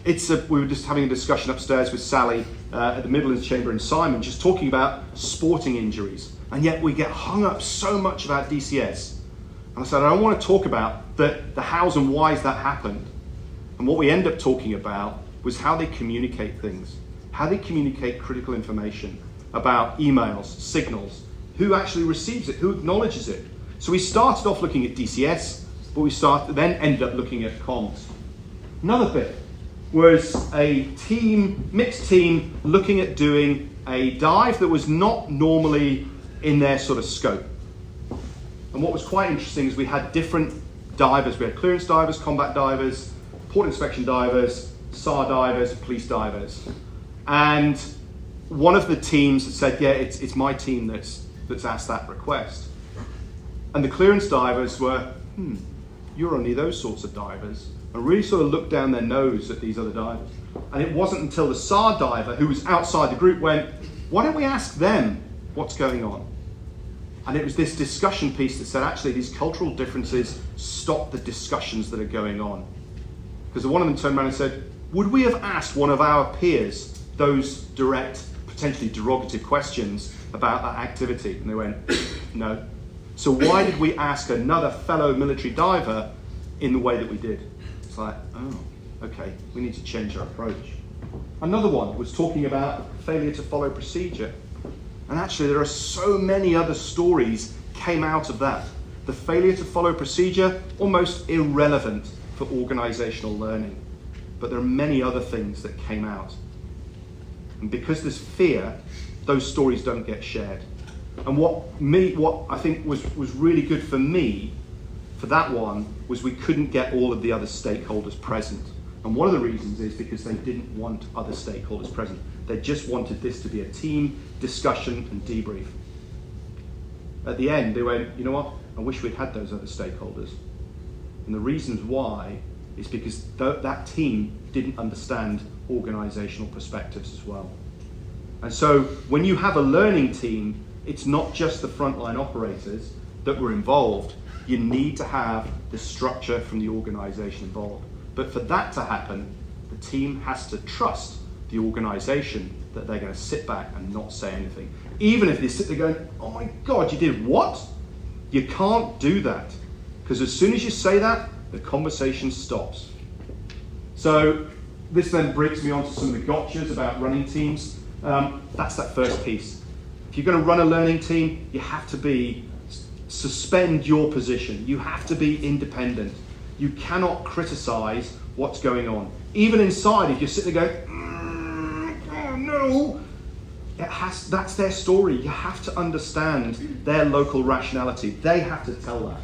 S2: We were just having a discussion upstairs with Sally at the Midlands Chamber in Simon, just talking about sporting injuries. And yet we get hung up so much about DCS. And I said, I don't want to talk about the hows and whys that happened. And what we end up talking about was how they communicate things, how they communicate critical information about emails, signals, who actually receives it, who acknowledges it. So we started off looking at DCS, but we then ended up looking at comms. Another bit was a mixed team looking at doing a dive that was not normally in their sort of scope. And what was quite interesting is we had different divers. We had clearance divers, combat divers, port inspection divers, SAR divers, police divers. And one of the teams said, yeah, it's my team that's asked that request. And the clearance divers were, you're only those sorts of divers, and really sort of looked down their nose at these other divers. And it wasn't until the SAR diver, who was outside the group, went, why don't we ask them what's going on? And it was this discussion piece that said, actually, these cultural differences stop the discussions that are going on. Because one of them turned around and said, would we have asked one of our peers those direct, potentially derogative questions about that activity? And they went, no. So why did we ask another fellow military diver in the way that we did? It's like, oh, okay, we need to change our approach. Another one was talking about failure to follow procedure. And actually there are so many other stories came out of that. The failure to follow procedure, almost irrelevant for organizational learning. But there are many other things that came out. And because there's fear, those stories don't get shared. And what I think was really good for me for that one was we couldn't get all of the other stakeholders present. And one of the reasons is because they didn't want other stakeholders present. They just wanted this to be a team discussion and debrief. At the end, they went, you know what? I wish we'd had those other stakeholders. And the reasons why is because that team didn't understand organizational perspectives as well. And so when you have a learning team, it's not just the frontline operators that were involved. You need to have the structure from the organization involved. But for that to happen, the team has to trust the organization that they're going to sit back and not say anything. Even if they sit there going, oh my God, you did what? You can't do that. Because as soon as you say that, the conversation stops. So this then brings me on to some of the gotchas about running teams. That's that first piece. If you're going to run a learning team, you have to suspend your position. You have to be independent. You cannot criticize what's going on. Even inside, if you're sitting there going, oh no, that's their story. You have to understand their local rationality. They have to tell that.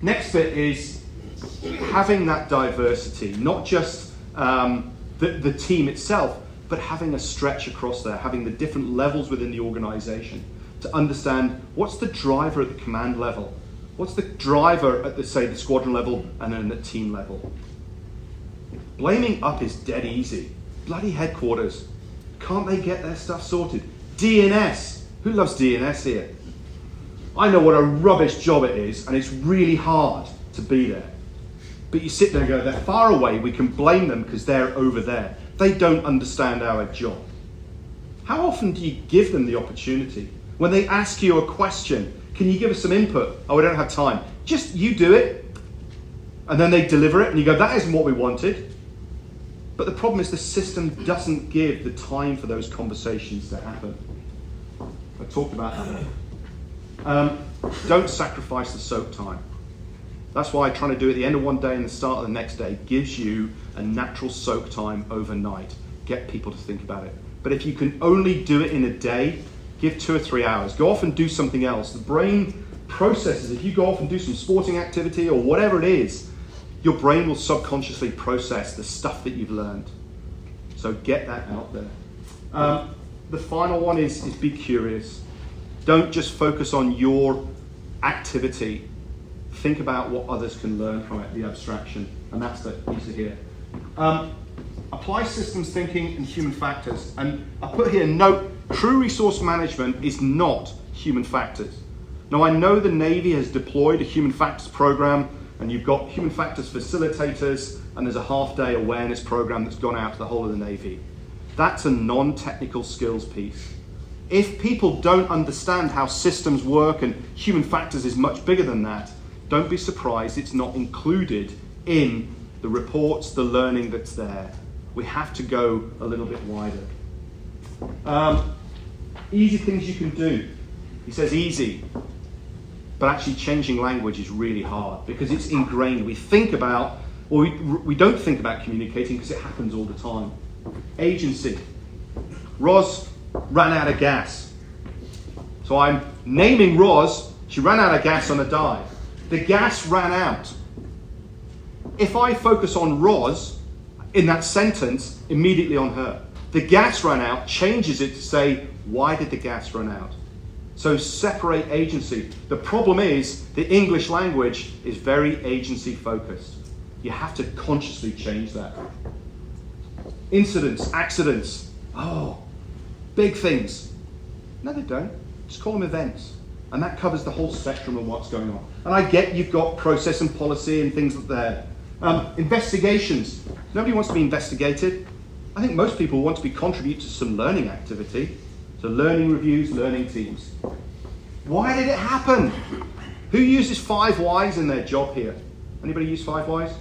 S2: Next bit is having that diversity, not just the team itself, but having a stretch across there, having the different levels within the organization to understand what's the driver at the command level, what's the driver at the squadron level and then the team level. Blaming up is dead easy. Bloody headquarters, can't they get their stuff sorted? DNS, who loves DNS here? I know what a rubbish job it is, and it's really hard to be there. But you sit there and go, they're far away, we can blame them because they're over there. They don't understand our job. How often do you give them the opportunity? When they ask you a question, can you give us some input? Oh, we don't have time. Just you do it. And then they deliver it and you go, that isn't what we wanted. But the problem is the system doesn't give the time for those conversations to happen. I talked about that. Don't sacrifice the soak time. That's why trying to do it at the end of one day and the start of the next day gives you a natural soak time overnight. Get people to think about it. But if you can only do it in a day, give 2 or 3 hours. Go off and do something else. The brain processes. If you go off and do some sporting activity or whatever it is, your brain will subconsciously process the stuff that you've learned. So get that out there. The final one is be curious. Don't just focus on your activity. Think about what others can learn from it, the abstraction, and that's the piece of here. Apply systems thinking and human factors. And I put here, note, true resource management is not human factors. Now I know the Navy has deployed a human factors program, and you've got human factors facilitators, and there's a half-day awareness program that's gone out to the whole of the Navy. That's a non-technical skills piece. If people don't understand how systems work and human factors is much bigger than that, don't be surprised it's not included in the reports, the learning that's there. We have to go a little bit wider. Easy things you can do. He says easy, but actually changing language is really hard because it's ingrained. We think about, or we don't think about communicating because it happens all the time. Agency. Roz ran out of gas. So I'm naming Roz. She ran out of gas on a dive. The gas ran out. If I focus on Roz in that sentence, immediately on her. The gas ran out changes it to say, why did the gas run out? So separate agency. The problem is the English language is very agency focused. You have to consciously change that. Incidents, accidents. Oh, big things. No, they don't. Just call them events. And that covers the whole spectrum of what's going on. And I get you've got process and policy and things like that. Investigations. Nobody wants to be investigated. I think most people want to contribute to some learning activity. So learning reviews, learning teams. Why did it happen? Who uses 5 whys in their job here? Anybody use 5 whys?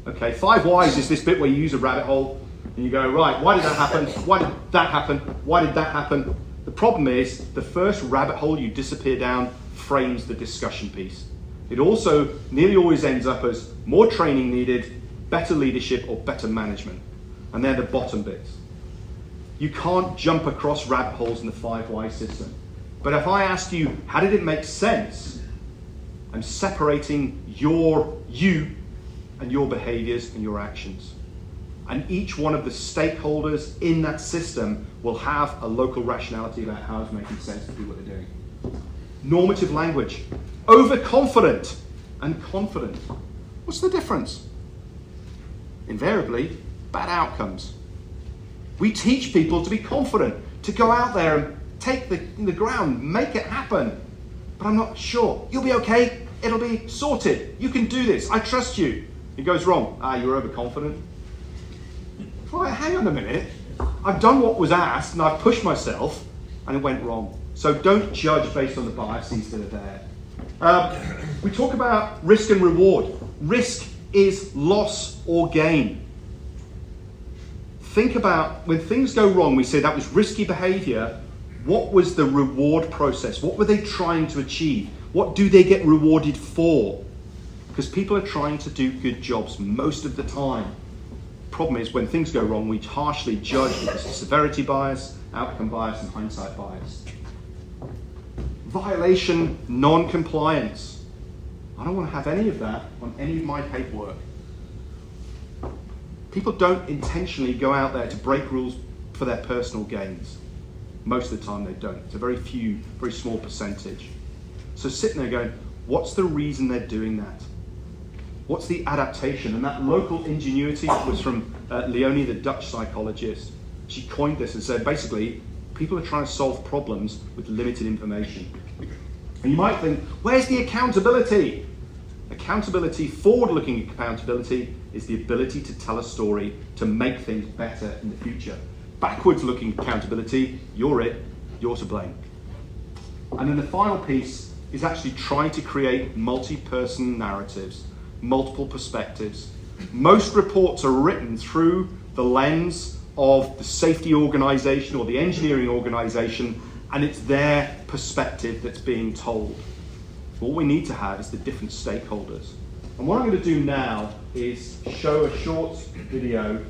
S2: Okay, 5 whys is this bit where you use a rabbit hole and you go, right, why did that happen? Why did that happen? Why did that happen? The problem is the first rabbit hole you disappear down frames the discussion piece. It also nearly always ends up as more training needed, better leadership, or better management. And they're the bottom bits. You can't jump across rabbit holes in the 5 why system. But if I ask you, how did it make sense? I'm separating you and your behaviors and your actions. And each one of the stakeholders in that system will have a local rationality about how it's making sense to do what they're doing. Normative language. Overconfident and confident. What's the difference? Invariably, bad outcomes. We teach people to be confident, to go out there and take the ground, make it happen. But I'm not sure. You'll be okay. It'll be sorted. You can do this. I trust you. It goes wrong. You're overconfident. Right, hang on a minute. I've done what was asked and I've pushed myself and it went wrong. So don't judge based on the biases that are there. We talk about risk and reward. Risk is loss or gain. Think about when things go wrong, we say that was risky behavior. What was the reward process? What were they trying to achieve? What do they get rewarded for? Because people are trying to do good jobs most of the time. Problem is when things go wrong, we harshly judge because of severity bias, outcome bias, and hindsight bias. Violation, non-compliance. I don't want to have any of that on any of my paperwork. People don't intentionally go out there to break rules for their personal gains. Most of the time they don't. It's a very small percentage. So sitting there going, what's the reason they're doing that? What's the adaptation? And that local ingenuity was from Leonie, the Dutch psychologist. She coined this and said, basically, people are trying to solve problems with limited information. And you might think, where's the accountability? Accountability, forward-looking accountability, is the ability to tell a story to make things better in the future. Backwards-looking accountability, you're to blame. And then the final piece is actually trying to create multi-person narratives, multiple perspectives. Most reports are written through the lens of the safety organization or the engineering organization, and it's their perspective that's being told. What we need to have is the different stakeholders. And what I'm going to do now is show a short video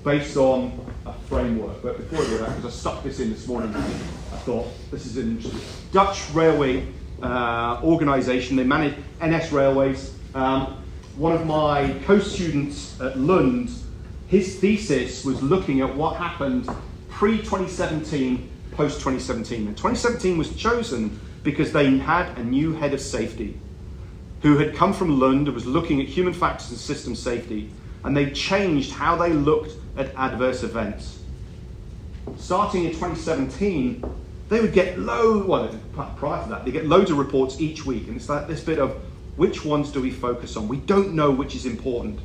S2: based on a framework. But before I do that, because I stuck this in this morning, I thought this is an interesting. Dutch railway organisation, they manage NS Railways. One of my co-students at Lund, his thesis was looking at what happened pre-2017, post-2017. And 2017 was chosen because they had a new head of safety who had come from Lund and was looking at human factors and system safety, and they changed how they looked at adverse events. Starting in 2017, they would get prior to that, they get loads of reports each week, and it's like this bit of which ones do we focus on? We don't know which is important.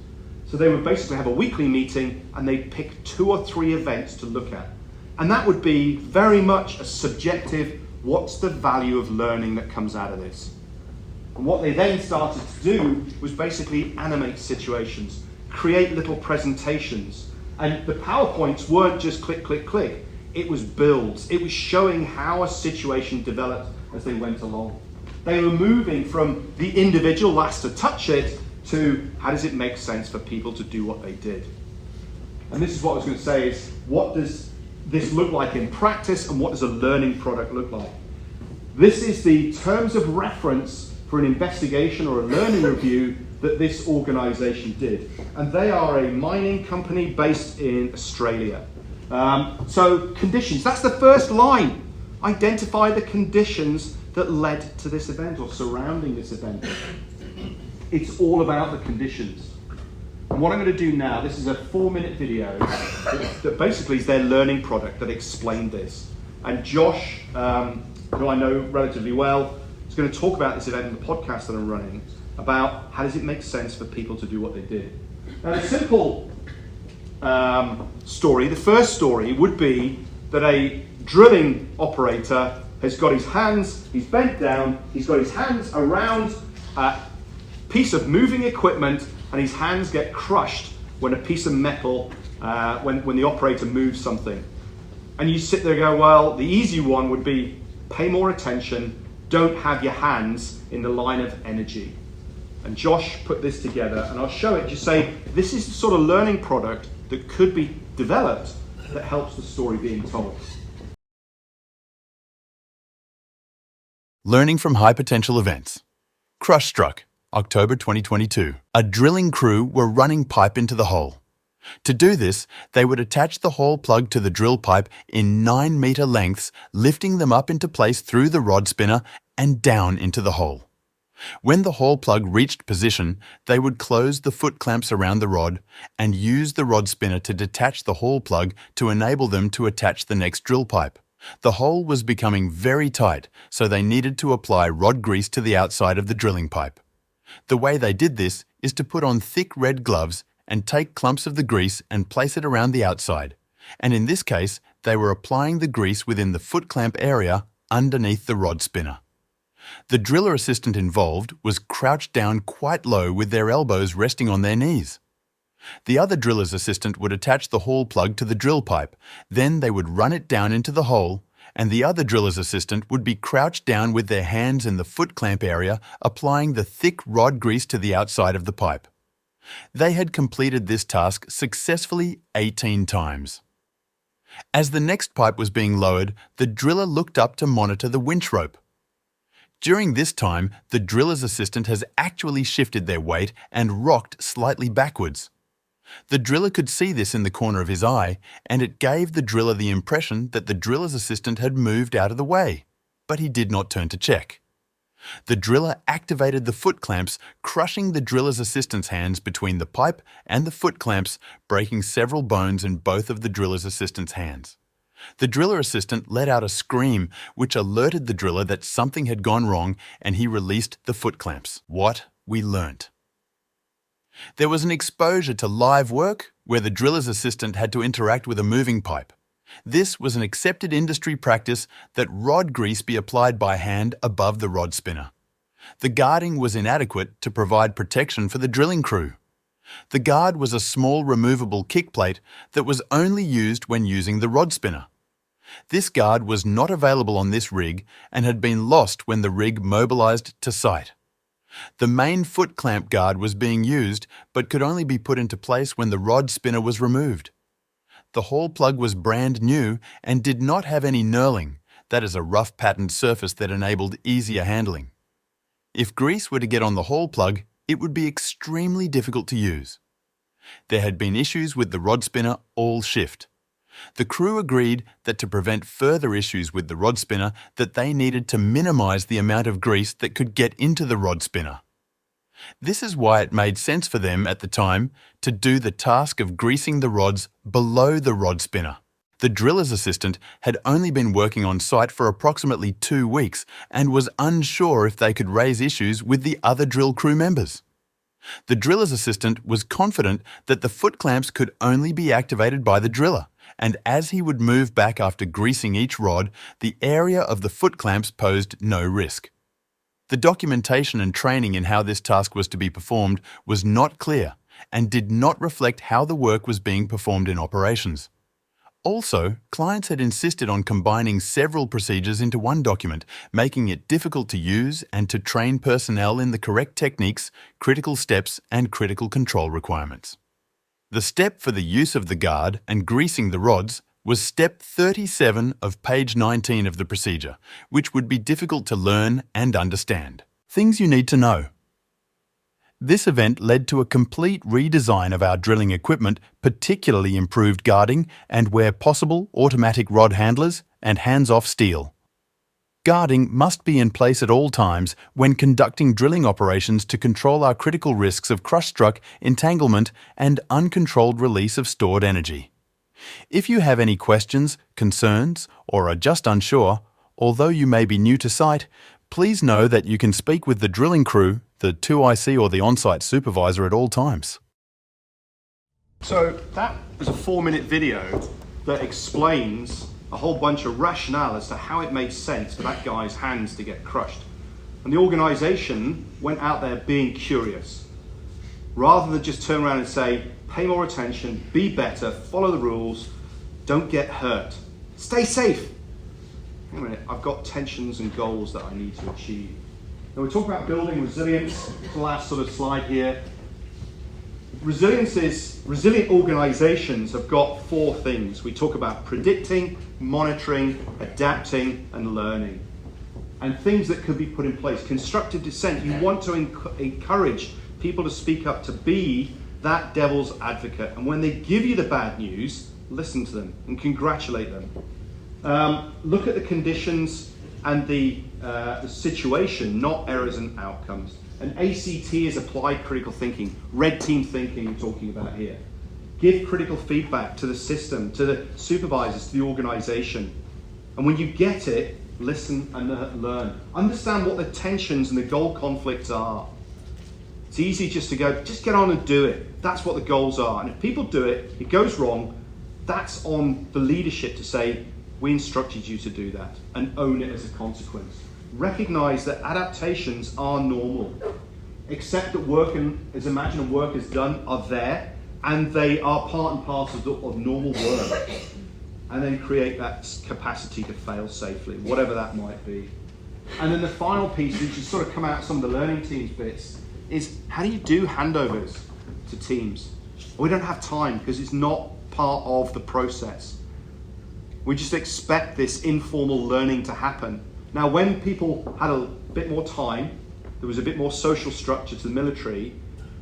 S2: So they would basically have a weekly meeting and they'd pick 2 or 3 events to look at. And that would be very much a subjective, what's the value of learning that comes out of this? And what they then started to do was basically animate situations, create little presentations. And the PowerPoints weren't just click, click, click. It was builds. It was showing how a situation developed as they went along. They were moving from the individual last to touch it to how does it make sense for people to do what they did. And this is what I was going to say is, what does this look like in practice and what does a learning product look like? This is the terms of reference for an investigation or a learning review that this organization did. And they are a mining company based in Australia. So conditions, that's the first line. Identify the conditions that led to this event or surrounding this event. It's all about the conditions. And what I'm going to do now, this is a 4-minute video that basically is their learning product that explained this. And Josh, who I know relatively well, is going to talk about this event in the podcast that I'm running, about how does it make sense for people to do what they did. Now the simple story, the first story would be that a drilling operator has got his hands, he's bent down, he's got his hands around a piece of moving equipment and his hands get crushed when a piece of metal, when the operator moves something. And you sit there and go, well, the easy one would be pay more attention, don't have your hands in the line of energy. And Josh put this together, and I'll show it, just say, this is the sort of learning product that could be developed that helps the story being told.
S3: Learning from high potential events. Crush struck, October 2022. A drilling crew were running pipe into the hole. To do this, they would attach the hole plug to the drill pipe in 9-meter lengths, lifting them up into place through the rod spinner and down into the hole. When the hole plug reached position, they would close the foot clamps around the rod and use the rod spinner to detach the hole plug to enable them to attach the next drill pipe. The hole was becoming very tight, so they needed to apply rod grease to the outside of the drilling pipe. The way they did this is to put on thick red gloves and take clumps of the grease and place it around the outside. And in this case, they were applying the grease within the foot clamp area underneath the rod spinner. The driller assistant involved was crouched down quite low with their elbows resting on their knees. The other driller's assistant would attach the hole plug to the drill pipe, then they would run it down into the hole, and the other driller's assistant would be crouched down with their hands in the foot clamp area, applying the thick rod grease to the outside of the pipe. They had completed this task successfully 18 times. As the next pipe was being lowered, the driller looked up to monitor the winch rope. During this time, the driller's assistant has actually shifted their weight and rocked slightly backwards. The driller could see this in the corner of his eye, and it gave the driller the impression that the driller's assistant had moved out of the way, but he did not turn to check. The driller activated the foot clamps, crushing the driller's assistant's hands between the pipe and the foot clamps, breaking several bones in both of the driller's assistant's hands. The driller assistant let out a scream, which alerted the driller that something had gone wrong, and he released the foot clamps. What we learnt. There was an exposure to live work where the driller's assistant had to interact with a moving pipe. This was an accepted industry practice that rod grease be applied by hand above the rod spinner. The guarding was inadequate to provide protection for the drilling crew. The guard was a small removable kick plate that was only used when using the rod spinner. This guard was not available on this rig and had been lost when the rig mobilized to site. The main foot clamp guard was being used but could only be put into place when the rod spinner was removed. The hole plug was brand new and did not have any knurling, that is a rough patterned surface that enabled easier handling. If grease were to get on the hole plug, it would be extremely difficult to use. There had been issues with the rod spinner all shift. The crew agreed that to prevent further issues with the rod spinner, that they needed to minimize the amount of grease that could get into the rod spinner. This is why it made sense for them at the time to do the task of greasing the rods below the rod spinner. The driller's assistant had only been working on site for approximately 2 weeks and was unsure if they could raise issues with the other drill crew members. The driller's assistant was confident that the foot clamps could only be activated by the driller, and as he would move back after greasing each rod, the area of the foot clamps posed no risk. The documentation and training in how this task was to be performed was not clear and did not reflect how the work was being performed in operations. Also, clients had insisted on combining several procedures into one document, making it difficult to use and to train personnel in the correct techniques, critical steps, and critical control requirements. The step for the use of the guard and greasing the rods was step 37 of page 19 of the procedure, which would be difficult to learn and understand. Things you need to know. This event led to a complete redesign of our drilling equipment, particularly improved guarding and, where possible, automatic rod handlers and hands-off steel. Guarding must be in place at all times when conducting drilling operations to control our critical risks of crush struck, entanglement, and uncontrolled release of stored energy. If you have any questions, concerns, or are just unsure, although you may be new to site, please know that you can speak with the drilling crew, the 2IC or the on-site supervisor at all times.
S2: So that was a 4-minute video that explains a whole bunch of rationale as to how it made sense for that guy's hands to get crushed. And the organisation went out there being curious, rather than just turn around and say, pay more attention, be better, follow the rules, don't get hurt, stay safe. Wait a minute, I've got tensions and goals that I need to achieve. Now we talk about building resilience, the last sort of slide here. Resilient organisations have got 4 things. We talk about predicting, monitoring, adapting, and learning. And things that could be put in place. Constructive dissent, you want to encourage people to speak up, to be that devil's advocate. And when they give you the bad news, listen to them and congratulate them. Look at the conditions and the situation, not errors and outcomes. And ACT is applied critical thinking, red team thinking I'm talking about here. Give critical feedback to the system, to the supervisors, to the organisation. And when you get it, listen and learn. Understand what the tensions and the goal conflicts are. It's easy just to go, just get on and do it. That's what the goals are. And if people do it, it goes wrong, that's on the leadership to say, we instructed you to do that, and own it as a consequence. Recognize that adaptations are normal. Accept that work and, as imagined work is done, are there, and they are part and parcel of normal work. And then create that capacity to fail safely, whatever that might be. And then the final piece, which has sort of come out of some of the learning teams bits, is how do you do handovers to teams? We don't have time because it's not part of the process. We just expect this informal learning to happen. Now, when people had a bit more time, there was a bit more social structure to the military,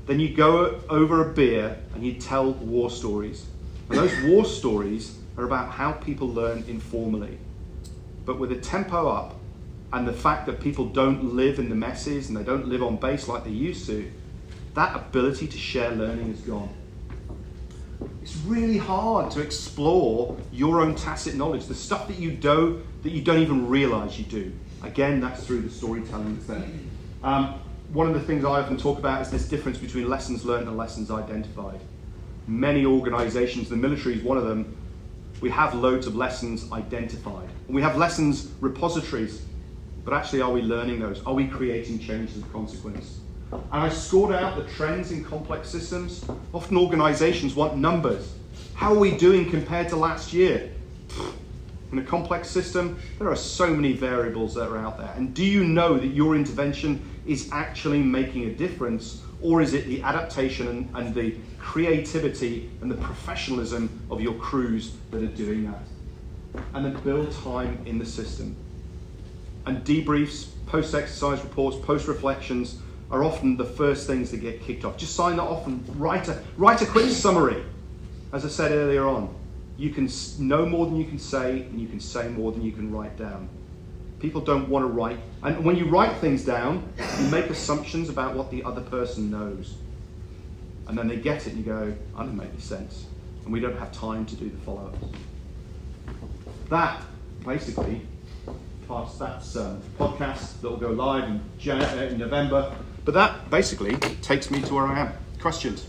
S2: then you go over a beer and you tell war stories. And those war stories are about how people learn informally. But with the tempo up and the fact that people don't live in the messes and they don't live on base like they used to, that ability to share learning is gone. It's really hard to explore your own tacit knowledge, the stuff that you don't even realize you do. Again, that's through the storytelling that's there. One of the things I often talk about is this difference between lessons learned and lessons identified. Many organizations, the military is one of them, we have loads of lessons identified. And we have lessons repositories, but actually are we learning those? Are we creating changes of consequence? And I scored out the trends in complex systems. Often organizations want numbers. How are we doing compared to last year? In a complex system, there are so many variables that are out there. And do you know that your intervention is actually making a difference? Or is it the adaptation and the creativity and the professionalism of your crews that are doing that? And then build time in the system. And debriefs, post-exercise reports, post-reflections are often the first things that get kicked off. Just sign that off and write a quick summary. As I said earlier on, you can know more than you can say, and you can say more than you can write down. People don't want to write. And when you write things down, you make assumptions about what the other person knows. And then they get it and you go, that doesn't make any sense. And we don't have time to do the follow-ups. That, basically, that's a podcast that will go live in November. But that basically takes me to where I am. Questions?